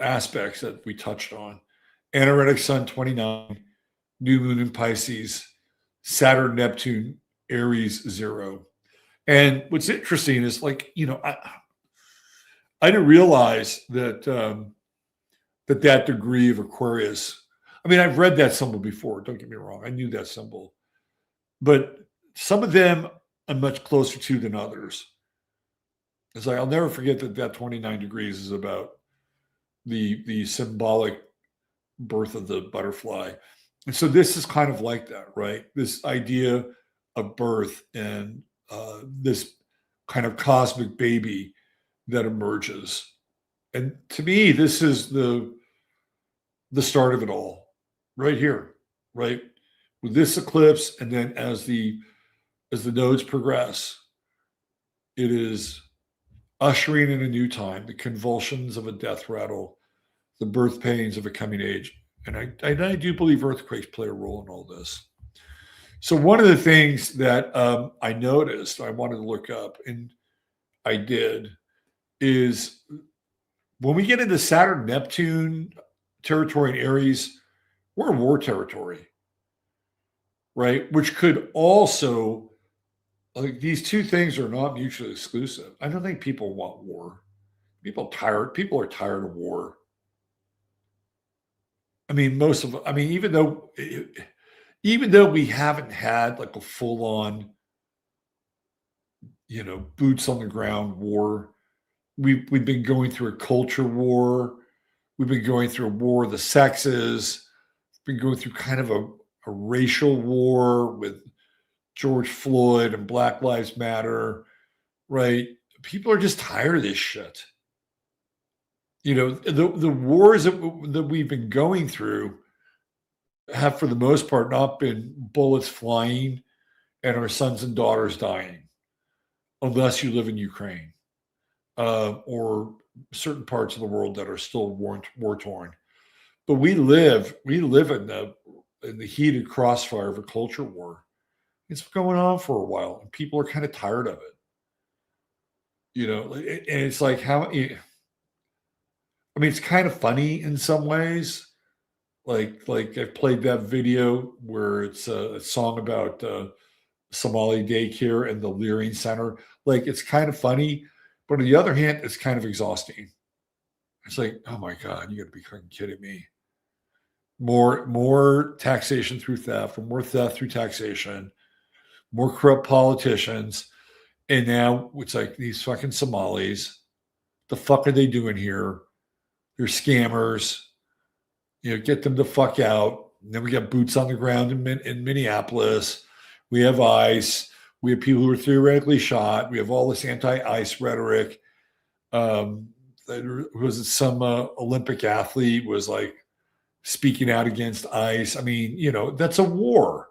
aspects that we touched on. Anaretic Sun 29, new moon in Pisces, Saturn, Neptune, Aries 0. And what's interesting is, I didn't realize that that degree of Aquarius. I mean, I've read that symbol before. Don't get me wrong. I knew that symbol, but some of them I'm much closer to than others. It's like I'll never forget that 29 degrees is about the symbolic birth of the butterfly, and so this is kind of like that, right? This idea of birth and this kind of cosmic baby that emerges. And to me, this is the start of it all right here, right? With this eclipse, and then as the nodes progress, it is ushering in a new time, the convulsions of a death rattle, the birth pains of a coming age. And I do believe earthquakes play a role in all this. So one of the things that I noticed, I wanted to look up, and I did, is when we get into Saturn, Neptune territory in Aries, we're in war territory, right? Which could also, these two things are not mutually exclusive. I don't think people want war. People are tired of war. I mean, even though we haven't had like a full-on, boots on the ground war, we've been going through a culture war. We've been going through a war of the sexes. We've been going through kind of a racial war with George Floyd and Black Lives Matter, right? People are just tired of this shit. The wars that we've been going through have, for the most part, not been bullets flying and our sons and daughters dying, unless you live in Ukraine or certain parts of the world that are still war torn. But we live in the heated crossfire of a culture war. It's going on for a while, and people are kind of tired of it. And it's like how. I mean, it's kind of funny in some ways. Like I played that video where it's a song about Somali daycare and the Leering Center. Like, it's kind of funny, but on the other hand, it's kind of exhausting. It's like, oh my God, you got to be fucking kidding me. More taxation through theft, or more theft through taxation, more corrupt politicians. And now it's like these fucking Somalis. The fuck are they doing here? They're scammers. Get them the fuck out. And then we got boots on the ground in Minneapolis. We have ICE. We have people who are theoretically shot. We have all this anti-ICE rhetoric. Was it some Olympic athlete was like speaking out against ICE? I mean, that's a war.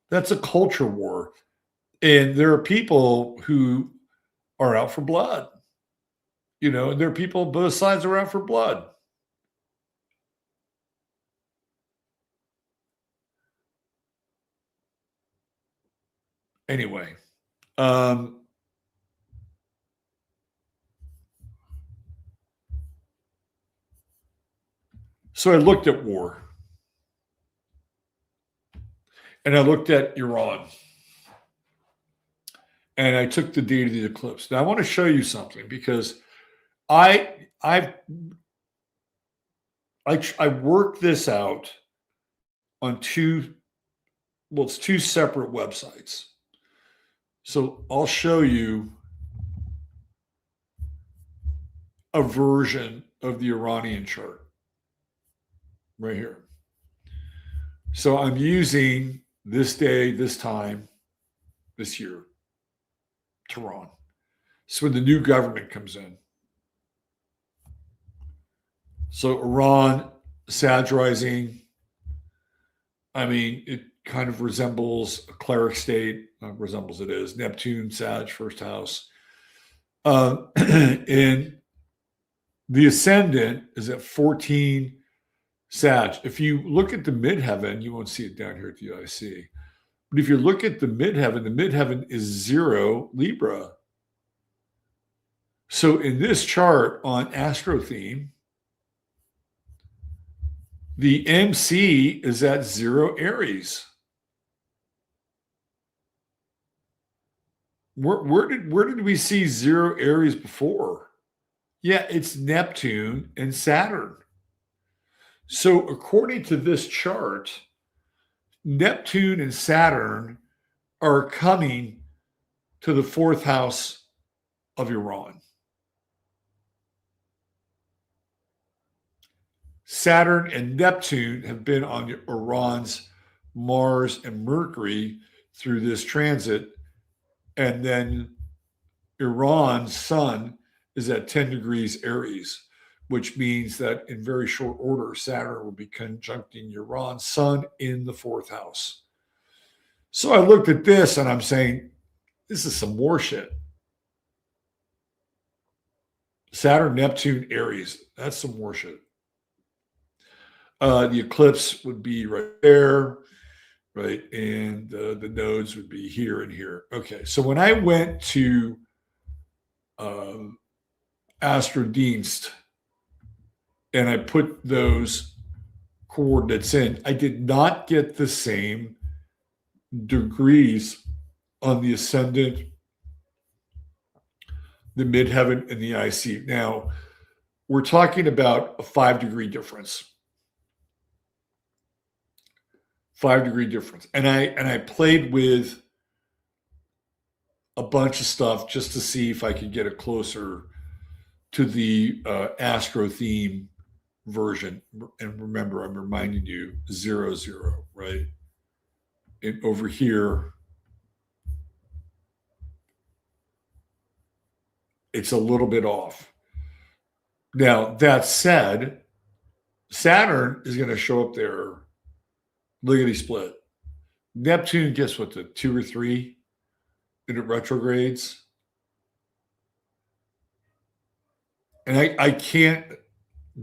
That's a culture war. And there are people who are out for blood. And there are people, both sides are out for blood. Anyway, so I looked at war, and I looked at Iran, and I took the date of the eclipse. Now I want to show you something, because I worked this out on it's two separate websites. So I'll show you a version of the Iranian chart right here. So I'm using this day, this time, this year, Tehran. So when the new government comes in. So Iran, Sag rising. I mean, it kind of resembles a cleric state. Resembles, it is. Neptune, Sag, first house. And the ascendant is at 14 Sag. If you look at the midheaven, you won't see it down here at the IC. But if you look at the midheaven is 0 Libra. So in this chart on Astro Theme, the MC is at 0 Aries. Where did we see 0 Aries before? Yeah, it's Neptune and Saturn. So according to this chart, Neptune and Saturn are coming to the 4th house of Iran. Saturn and Neptune have been on Iran's Mars and Mercury through this transit. And then Iran's sun is at 10 degrees Aries, which means that in very short order, Saturn will be conjuncting Iran's sun in the 4th house. So I looked at this and I'm saying, this is some more shit. Saturn, Neptune, Aries, that's some more shit. The eclipse would be right there, right? And the nodes would be here and here. Okay, so when I went to Astrodienst and I put those coordinates in, I did not get the same degrees on the ascendant, the midheaven, and the IC. Now, we're talking about a 5-degree difference. 5-degree difference. And I played with a bunch of stuff just to see if I could get it closer to the Astro Theme version. And remember, I'm reminding you 0, 0, right? And over here, it's a little bit off. Now, that said, Saturn is going to show up there lickety split. Neptune, guess what, the 2 or 3 in it retrogrades. And I can't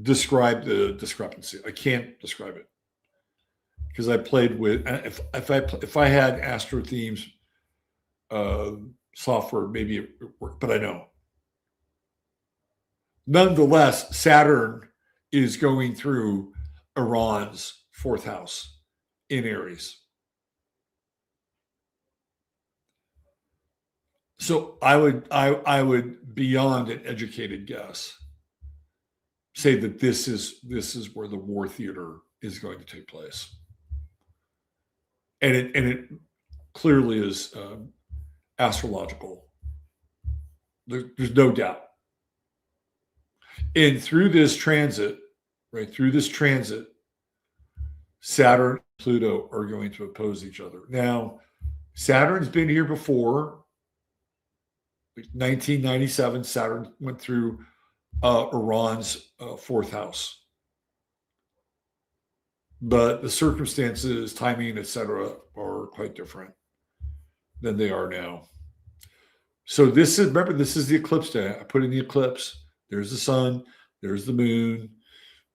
describe the discrepancy. I can't describe it because I played with if I had Astro Themes software, maybe it worked, but I don't. Nonetheless, Saturn is going through Iran's 4th house in Aries. So I would beyond an educated guess say that this is where the war theater is going to take place, and it clearly is astrological. There's no doubt. And through this transit, Saturn and Pluto are going to oppose each other. Now, Saturn's been here before. 1997, Saturn went through Iran's 4th house. But the circumstances, timing, etc., are quite different than they are now. So this is the eclipse day. I put in the eclipse. There's the sun, there's the moon,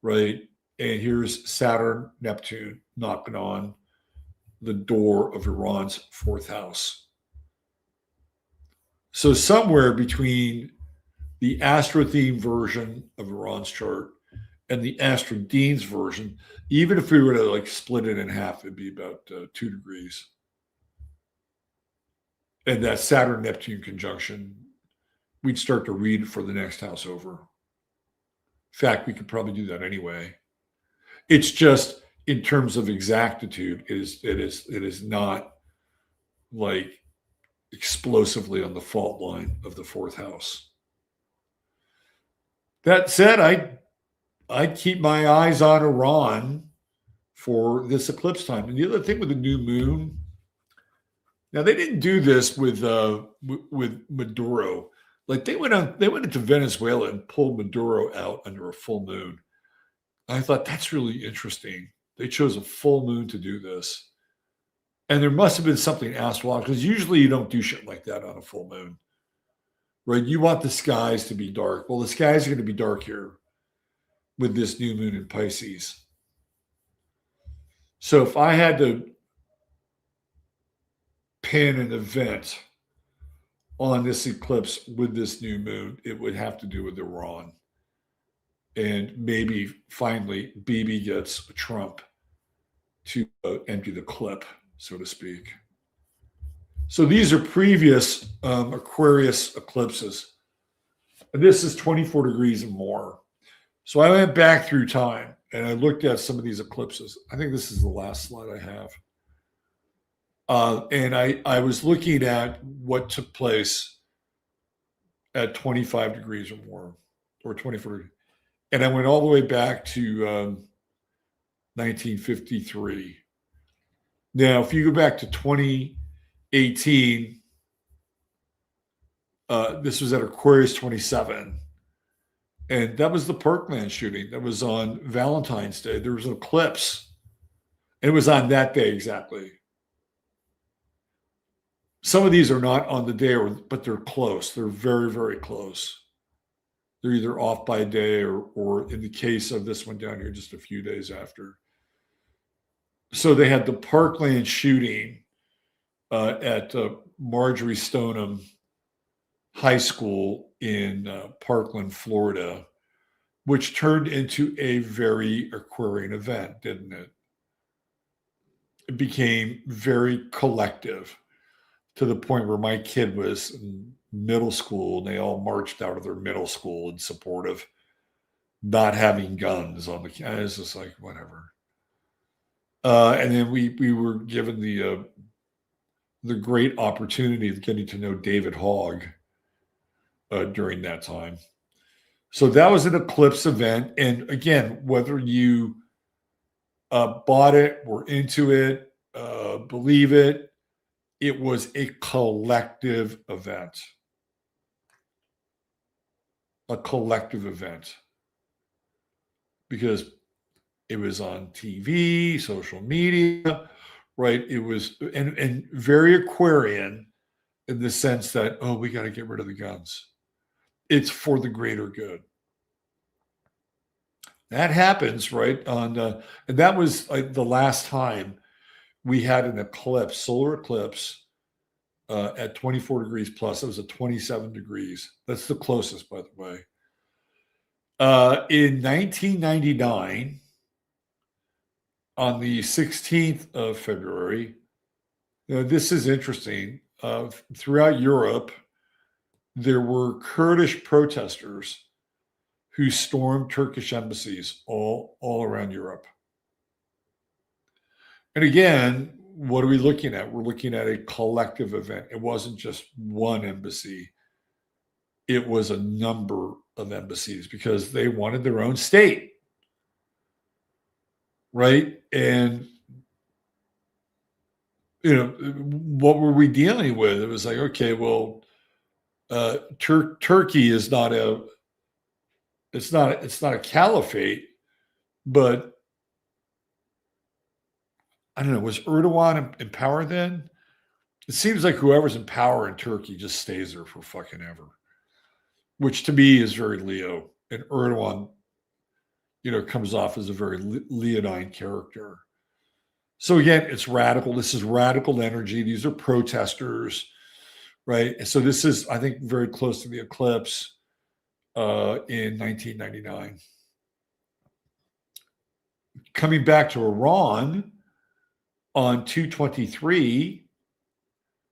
right? And here's Saturn, Neptune knocking on the door of Iran's 4th house. So somewhere between the astro-themed version of Iran's chart and the Astro-Dean's version, even if we were to split it in half, it'd be about 2 degrees. And that Saturn-Neptune conjunction, we'd start to read for the next house over. In fact, we could probably do that anyway. It's just in terms of exactitude, it is not explosively on the fault line of the 4th house. That said, I'd keep my eyes on Iran for this eclipse time. And the other thing with the new moon, now they didn't do this with Maduro. They went into Venezuela and pulled Maduro out under a full moon. I thought that's really interesting. They chose a full moon to do this. And there must have been something astrological, because usually you don't do shit like that on a full moon, right? You want the skies to be dark. Well, the skies are going to be dark here with this new moon in Pisces. So if I had to pin an event on this eclipse with this new moon, it would have to do with Iran. And maybe finally Bibi gets Trump to empty the clip, so to speak. So these are previous Aquarius eclipses. And this is 24 degrees and more. So I went back through time and I looked at some of these eclipses. I think this is the last slide I have. And I was looking at what took place at 25 degrees or more, or 24 degrees. And I went all the way back to 1953. Now, if you go back to 2018, this was at Aquarius 27. And that was the Parkland shooting. That was on Valentine's Day. There was an eclipse. And it was on that day exactly. Some of these are not on the day, but they're close. They're very, very close. They're either off by a day or in the case of this one down here, just a few days after. So they had the Parkland shooting at Marjorie Stoneham High School in Parkland, Florida, which turned into a very Aquarian event, didn't it? It became very collective to the point where my kid was in middle school and they all marched out of their middle school in support of not having guns on the campus. It's just like, whatever. And then we were given the great opportunity of getting to know David Hogg during that time. So that was an eclipse event. And again, whether you bought it, were into it, believe it, it was a collective event. A collective event. because it was on TV, social media, right? It was and very Aquarian in the sense that, oh, we got to get rid of the guns. It's for the greater good. That happens, right? And that was like the last time we had an eclipse, solar eclipse, at 24 degrees plus. It was at 27 degrees. That's the closest, by the way. In 1999, on the 16th of February, this is interesting. Throughout Europe, there were Kurdish protesters who stormed Turkish embassies all around Europe. And again, what are we looking at? We're looking at a collective event. It wasn't just one embassy. It was a number of embassies because they wanted their own state. Right? And, what were we dealing with? It was like, okay, well, Turkey is not it's not a caliphate, but I don't know, was Erdogan in power then? It seems like whoever's in power in Turkey just stays there for fucking ever, which to me is very Leo. And Erdogan, comes off as a very Leonine character. So again, it's radical. This is radical energy. These are protesters, right? So this is, I think, very close to the eclipse in 1999. Coming back to Iran on 2/23,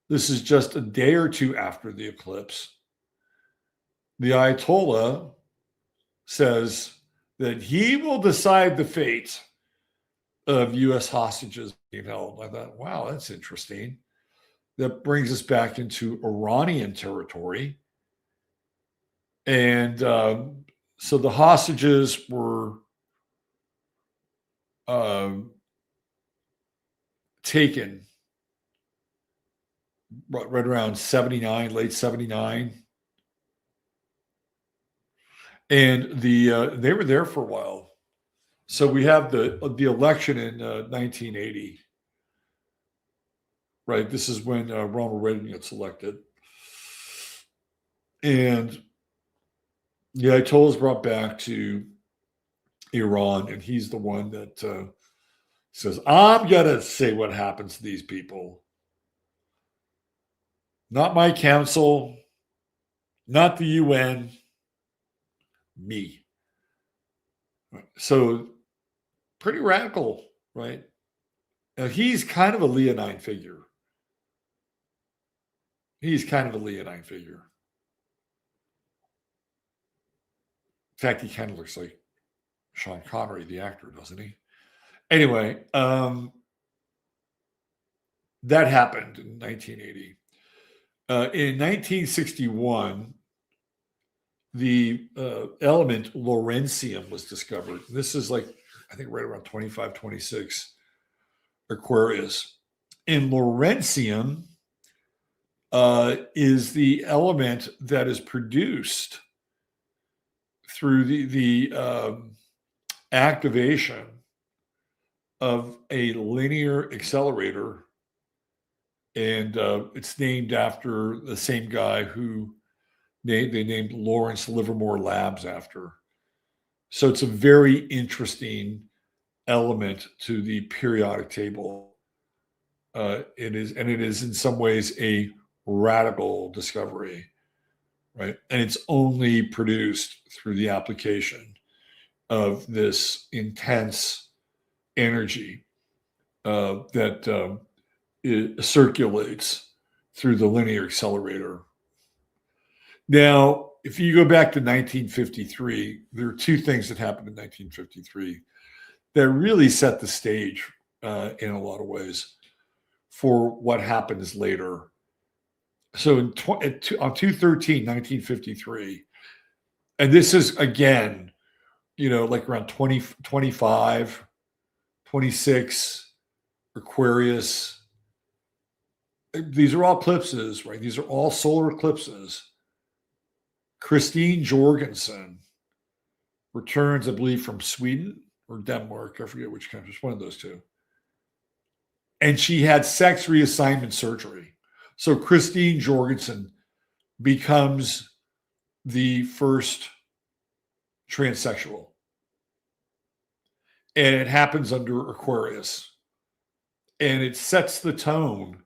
this is just a day or two after the eclipse. The Ayatollah says that he will decide the fate of U.S. hostages being held. I thought, wow, that's interesting. That brings us back into Iranian territory. And so the hostages were taken right around 79, late 79. And they were there for a while. So we have the election in 1980. Right. This is when Ronald Reagan gets elected. And the Ayatollah is brought back to Iran, and he's the one that says, I'm going to say what happens to these people. Not my council, not the UN, me. So pretty radical, right? Now, he's kind of a Leonine figure. He's kind of a Leonine figure. In fact, he kind of looks like Sean Connery, the actor, doesn't he? Anyway, that happened in 1980. In 1961, the element Lawrencium was discovered. This is like, I think, right around 25, 26 Aquarius. And Lawrencium is the element that is produced through the activation of a linear accelerator. And it's named after the same guy who they named Lawrence Livermore Labs after. So it's a very interesting element to the periodic table. It is in some ways a radical discovery, right? And it's only produced through the application of this intense energy that it circulates through the linear accelerator. Now, if you go back to 1953, there are two things that happened in 1953 that really set the stage in a lot of ways for what happens later. So on 2/13, 1953, and this is again, like around 20, 25, 26, Aquarius. These are all eclipses, right? These are all solar eclipses. Christine Jorgensen returns, I believe, from Sweden or Denmark. I forget which country. It's one of those two. And she had sex reassignment surgery. So Christine Jorgensen becomes the first transsexual. And it happens under Aquarius. And it sets the tone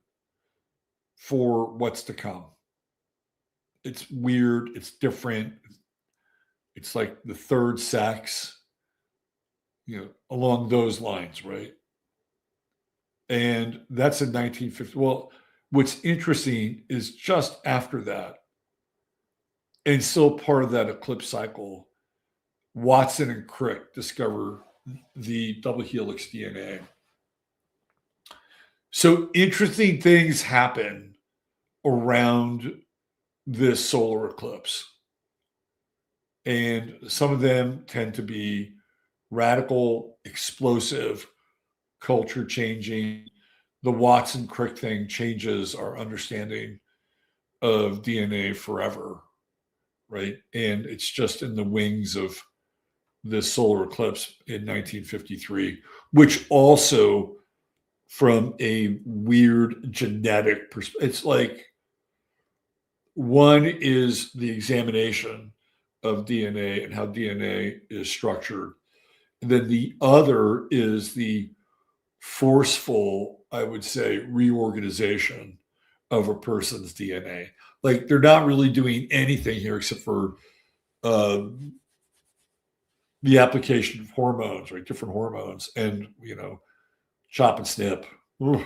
for what's to come. It's weird. It's different. It's like the third sex, along those lines, right? And that's in 1950. Well, what's interesting is just after that, and still part of that eclipse cycle, Watson and Crick discover the double helix DNA. So interesting things happen around this solar eclipse. And some of them tend to be radical, explosive, culture changing. The Watson-Crick thing changes our understanding of DNA forever, right? And it's just in the wings of this solar eclipse in 1953, which also, from a weird genetic perspective, it's like one is the examination of DNA and how DNA is structured. And then the other is the forceful, I would say, reorganization of a person's DNA. Like they're not really doing anything here except for the application of hormones, right? Different hormones and, chop and snip. Ooh. Can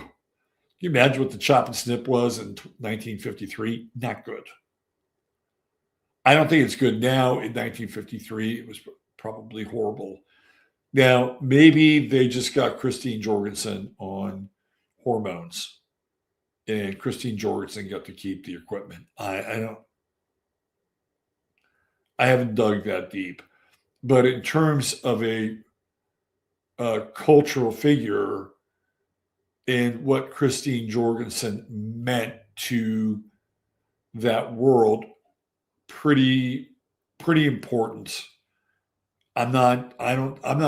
you imagine what the chop and snip was in 1953? Not good. I don't think it's good now. In 1953, it was probably horrible. Now, maybe they just got Christine Jorgensen on hormones, and Christine Jorgensen got to keep the equipment. I haven't dug that deep, but in terms of a cultural figure and what Christine Jorgensen meant to that world, pretty important. I'm not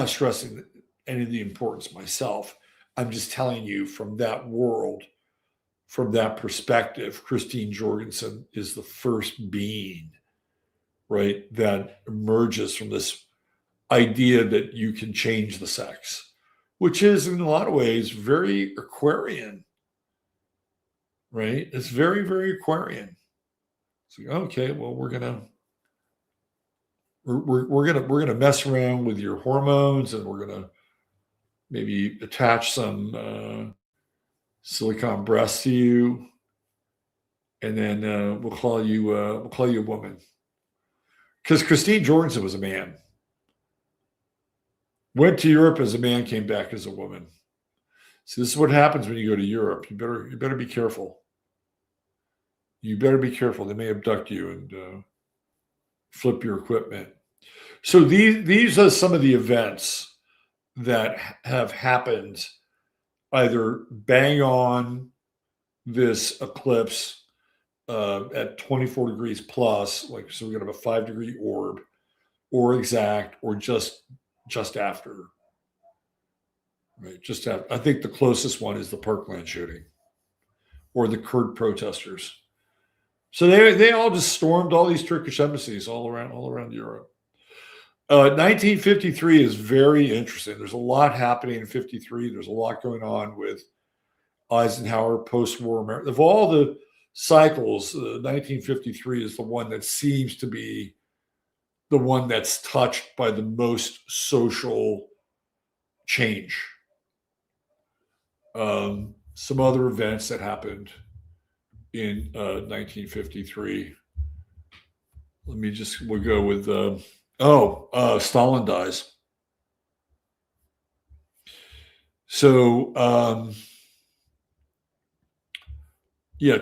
stressing any of the importance myself. I'm just telling you from that world, from that perspective, Christine Jorgensen is the first being, right, that emerges from this idea that you can change the sex, which is in a lot of ways very Aquarian, right? It's very, very Aquarian. It's like, okay, well, we're gonna mess around with your hormones, and we're gonna maybe attach some silicone breasts to you, and then we'll call you a woman. Because Christine Jorgensen was a man, went to Europe as a man, came back as a woman. So this is what happens when you go to Europe. You better be careful. You better be careful. They may abduct you and flip your equipment. So these are some of the events that have happened either bang on this eclipse at 24 degrees plus, like, so we're going to have a 5-degree orb, or exact, or just after. Right, just after. I think the closest one is the Parkland shooting or the Kurd protesters. So they all just stormed all these Turkish embassies all around Europe. 1953 is very interesting. There's a lot happening in 53. There's a lot going on with Eisenhower, post-war America. Of all the cycles, 1953 is the one that seems to be the one that's touched by the most social change. Some other events that happened in 1953. We'll go with, Stalin dies. So,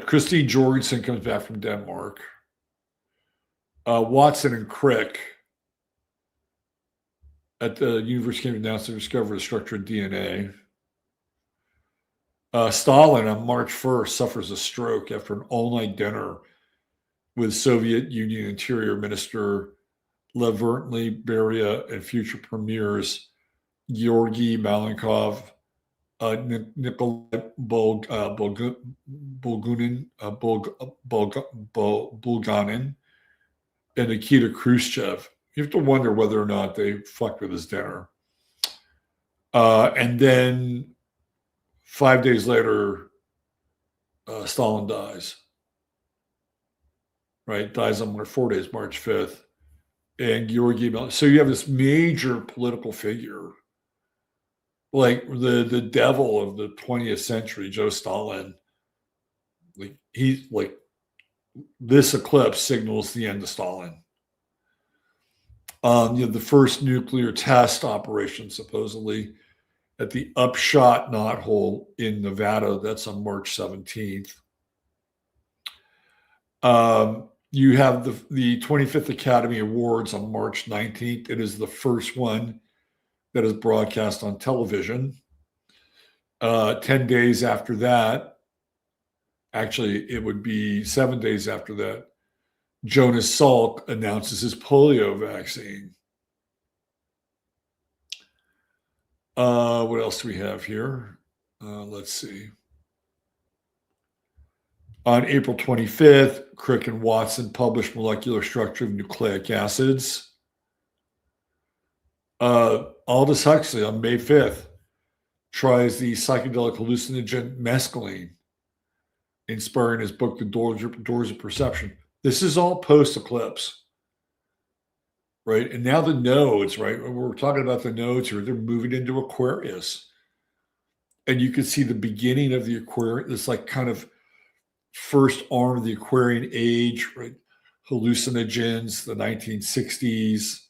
Christine Jorgensen comes back from Denmark. Watson and Crick at the University of Cambridge announced they discovered a structure of DNA. Stalin on March 1st suffers a stroke after an all-night dinner with Soviet Union Interior Minister Lavrently Beria, and future premiers Georgy Malenkov, Nikolai Bulganin, and Nikita Khrushchev. You have to wonder whether or not they fucked with his dinner. And then 5 days later, Stalin dies. Right? Dies on 4 days, March 5th. And Georgy, so you have this major political figure, like the devil of the 20th century, Joe Stalin. Like he's like, this eclipse signals the end of Stalin. The first nuclear test operation, supposedly, at the Upshot Knot Hole in Nevada. That's on March 17th. You have the 25th Academy Awards on March 19th. It is the first one that is broadcast on television. 10 days after that, actually, it would be 7 days after that, Jonas Salk announces his polio vaccine. What else do we have here? Let's see. On April 25th, Crick and Watson published Molecular Structure of Nucleic Acids. Aldous Huxley on May 5th tries the psychedelic hallucinogen mescaline, inspiring his book, The Doors of Perception. This is all post-eclipse, right? And now the nodes, right? When we're talking about the nodes here, they're moving into Aquarius. And you can see the beginning of the Aquarius, this like kind of first arm of the Aquarian age, right? Hallucinogens, the 1960s.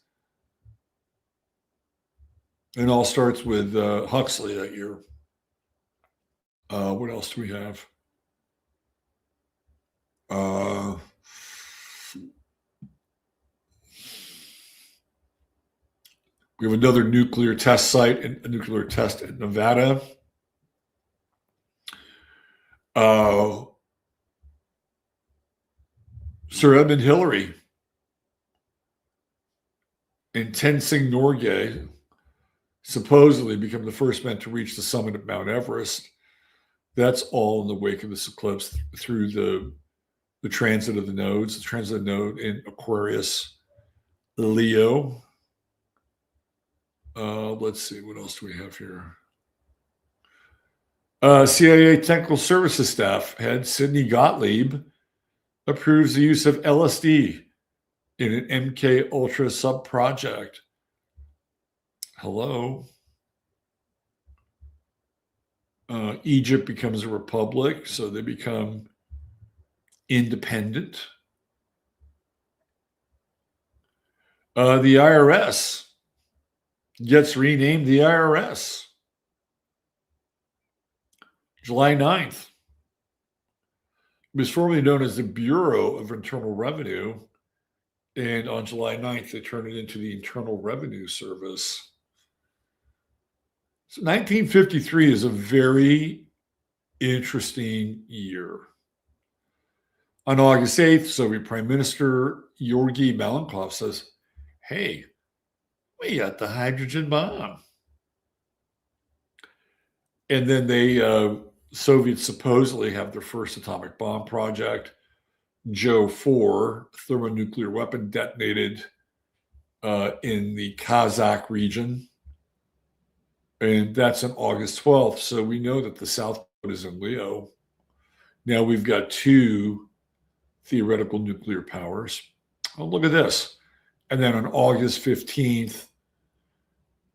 It all starts with Huxley that year. What else do we have? We have another nuclear test site, a nuclear test in Nevada. Sir Edmund Hillary and Tenzing Norgay supposedly become the first men to reach the summit of Mount Everest. That's all in the wake of this eclipse through the transit of the nodes, the transit of the node in Aquarius, Leo. Let's see, what else do we have here? CIA Technical Services Staff head Sidney Gottlieb approves the use of LSD in an MK Ultra sub-project. Hello. Egypt becomes a republic, so they become independent. The IRS gets renamed the IRS. July 9th. It was formerly known as the Bureau of Internal Revenue. And on July 9th, they turned it into the Internal Revenue Service. So 1953 is a very interesting year. On August 8th, Soviet Prime Minister Georgy Malenkov says, hey, we got the hydrogen bomb. And then they, Soviets supposedly have their first atomic bomb project. Joe 4 thermonuclear weapon detonated in the Kazakh region. And that's on August 12th. So we know that the South Pole is in Leo. Now we've got two theoretical nuclear powers. Oh, look at this. And then on August 15th,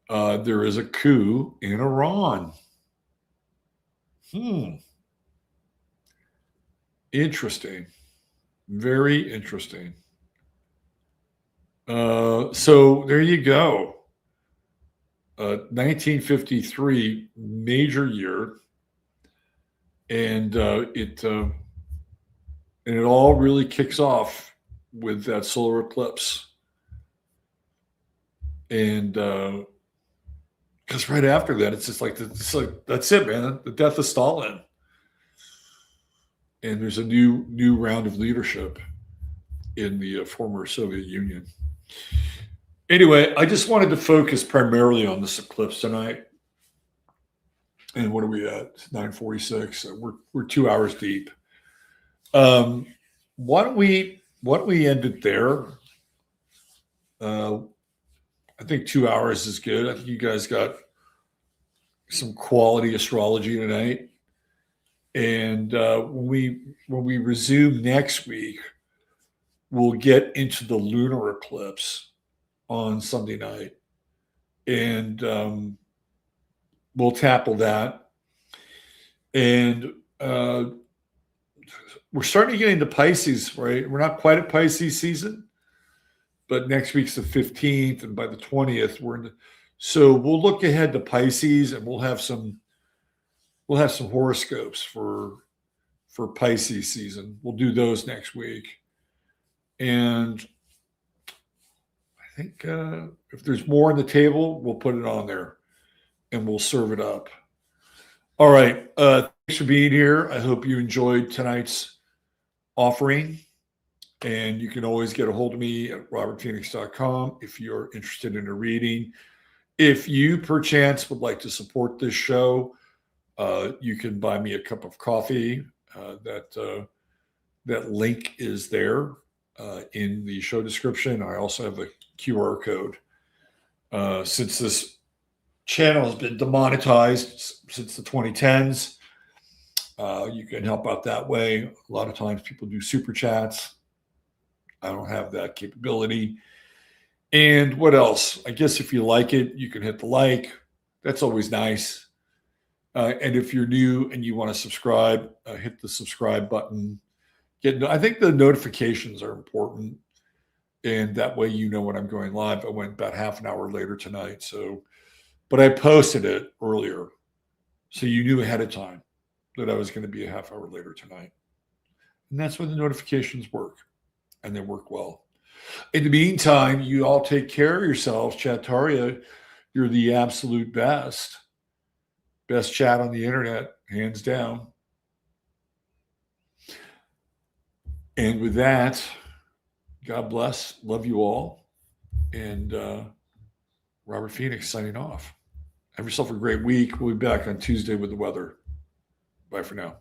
there is a coup in Iran. Interesting. Very interesting. So there you go. 1953, major year, and it all really kicks off with that solar eclipse, and because right after that, it's like that's it, man. The death of Stalin, and there's a new round of leadership in the former Soviet Union. Anyway, I just wanted to focus primarily on this eclipse tonight. And what are we at? It's 9:46. We're 2 hours deep. Um, why don't we end it there? Uh, I think 2 hours is good. I think you guys got some quality astrology tonight. And when we resume next week, we'll get into the lunar eclipse on Sunday night, and we'll tackle that. And we're starting to get into Pisces, right? We're not quite at Pisces season, but next week's the 15th, and by the 20th, we're in the. So we'll look ahead to Pisces, and we'll have some horoscopes for Pisces season. We'll do those next week, and I think if there's more on the table, we'll put it on there, and we'll serve it up. All right. Thanks for being here. I hope you enjoyed tonight's offering. And you can always get a hold of me at robertphoenix.com if you're interested in a reading. If you perchance would like to support this show, you can buy me a cup of coffee. That link is there in the show description. I also have a QR code. Since this channel has been demonetized since the 2010s, you can help out that way. A lot of times people do super chats. I don't have that capability. And what else? I guess if you like it, you can hit the like. That's always nice. And if you're new and you want to subscribe, hit the subscribe button. I think the notifications are important. And that way you know when I'm going live. I went about half an hour later tonight. But I posted it earlier. So you knew ahead of time that I was going to be a half hour later tonight. And that's when the notifications work. And they work well. In the meantime, you all take care of yourselves. Chattaria, you're the absolute best. Best chat on the internet, hands down. And with that, God bless. Love you all. And Robert Phoenix signing off. Have yourself a great week. We'll be back on Tuesday with the weather. Bye for now.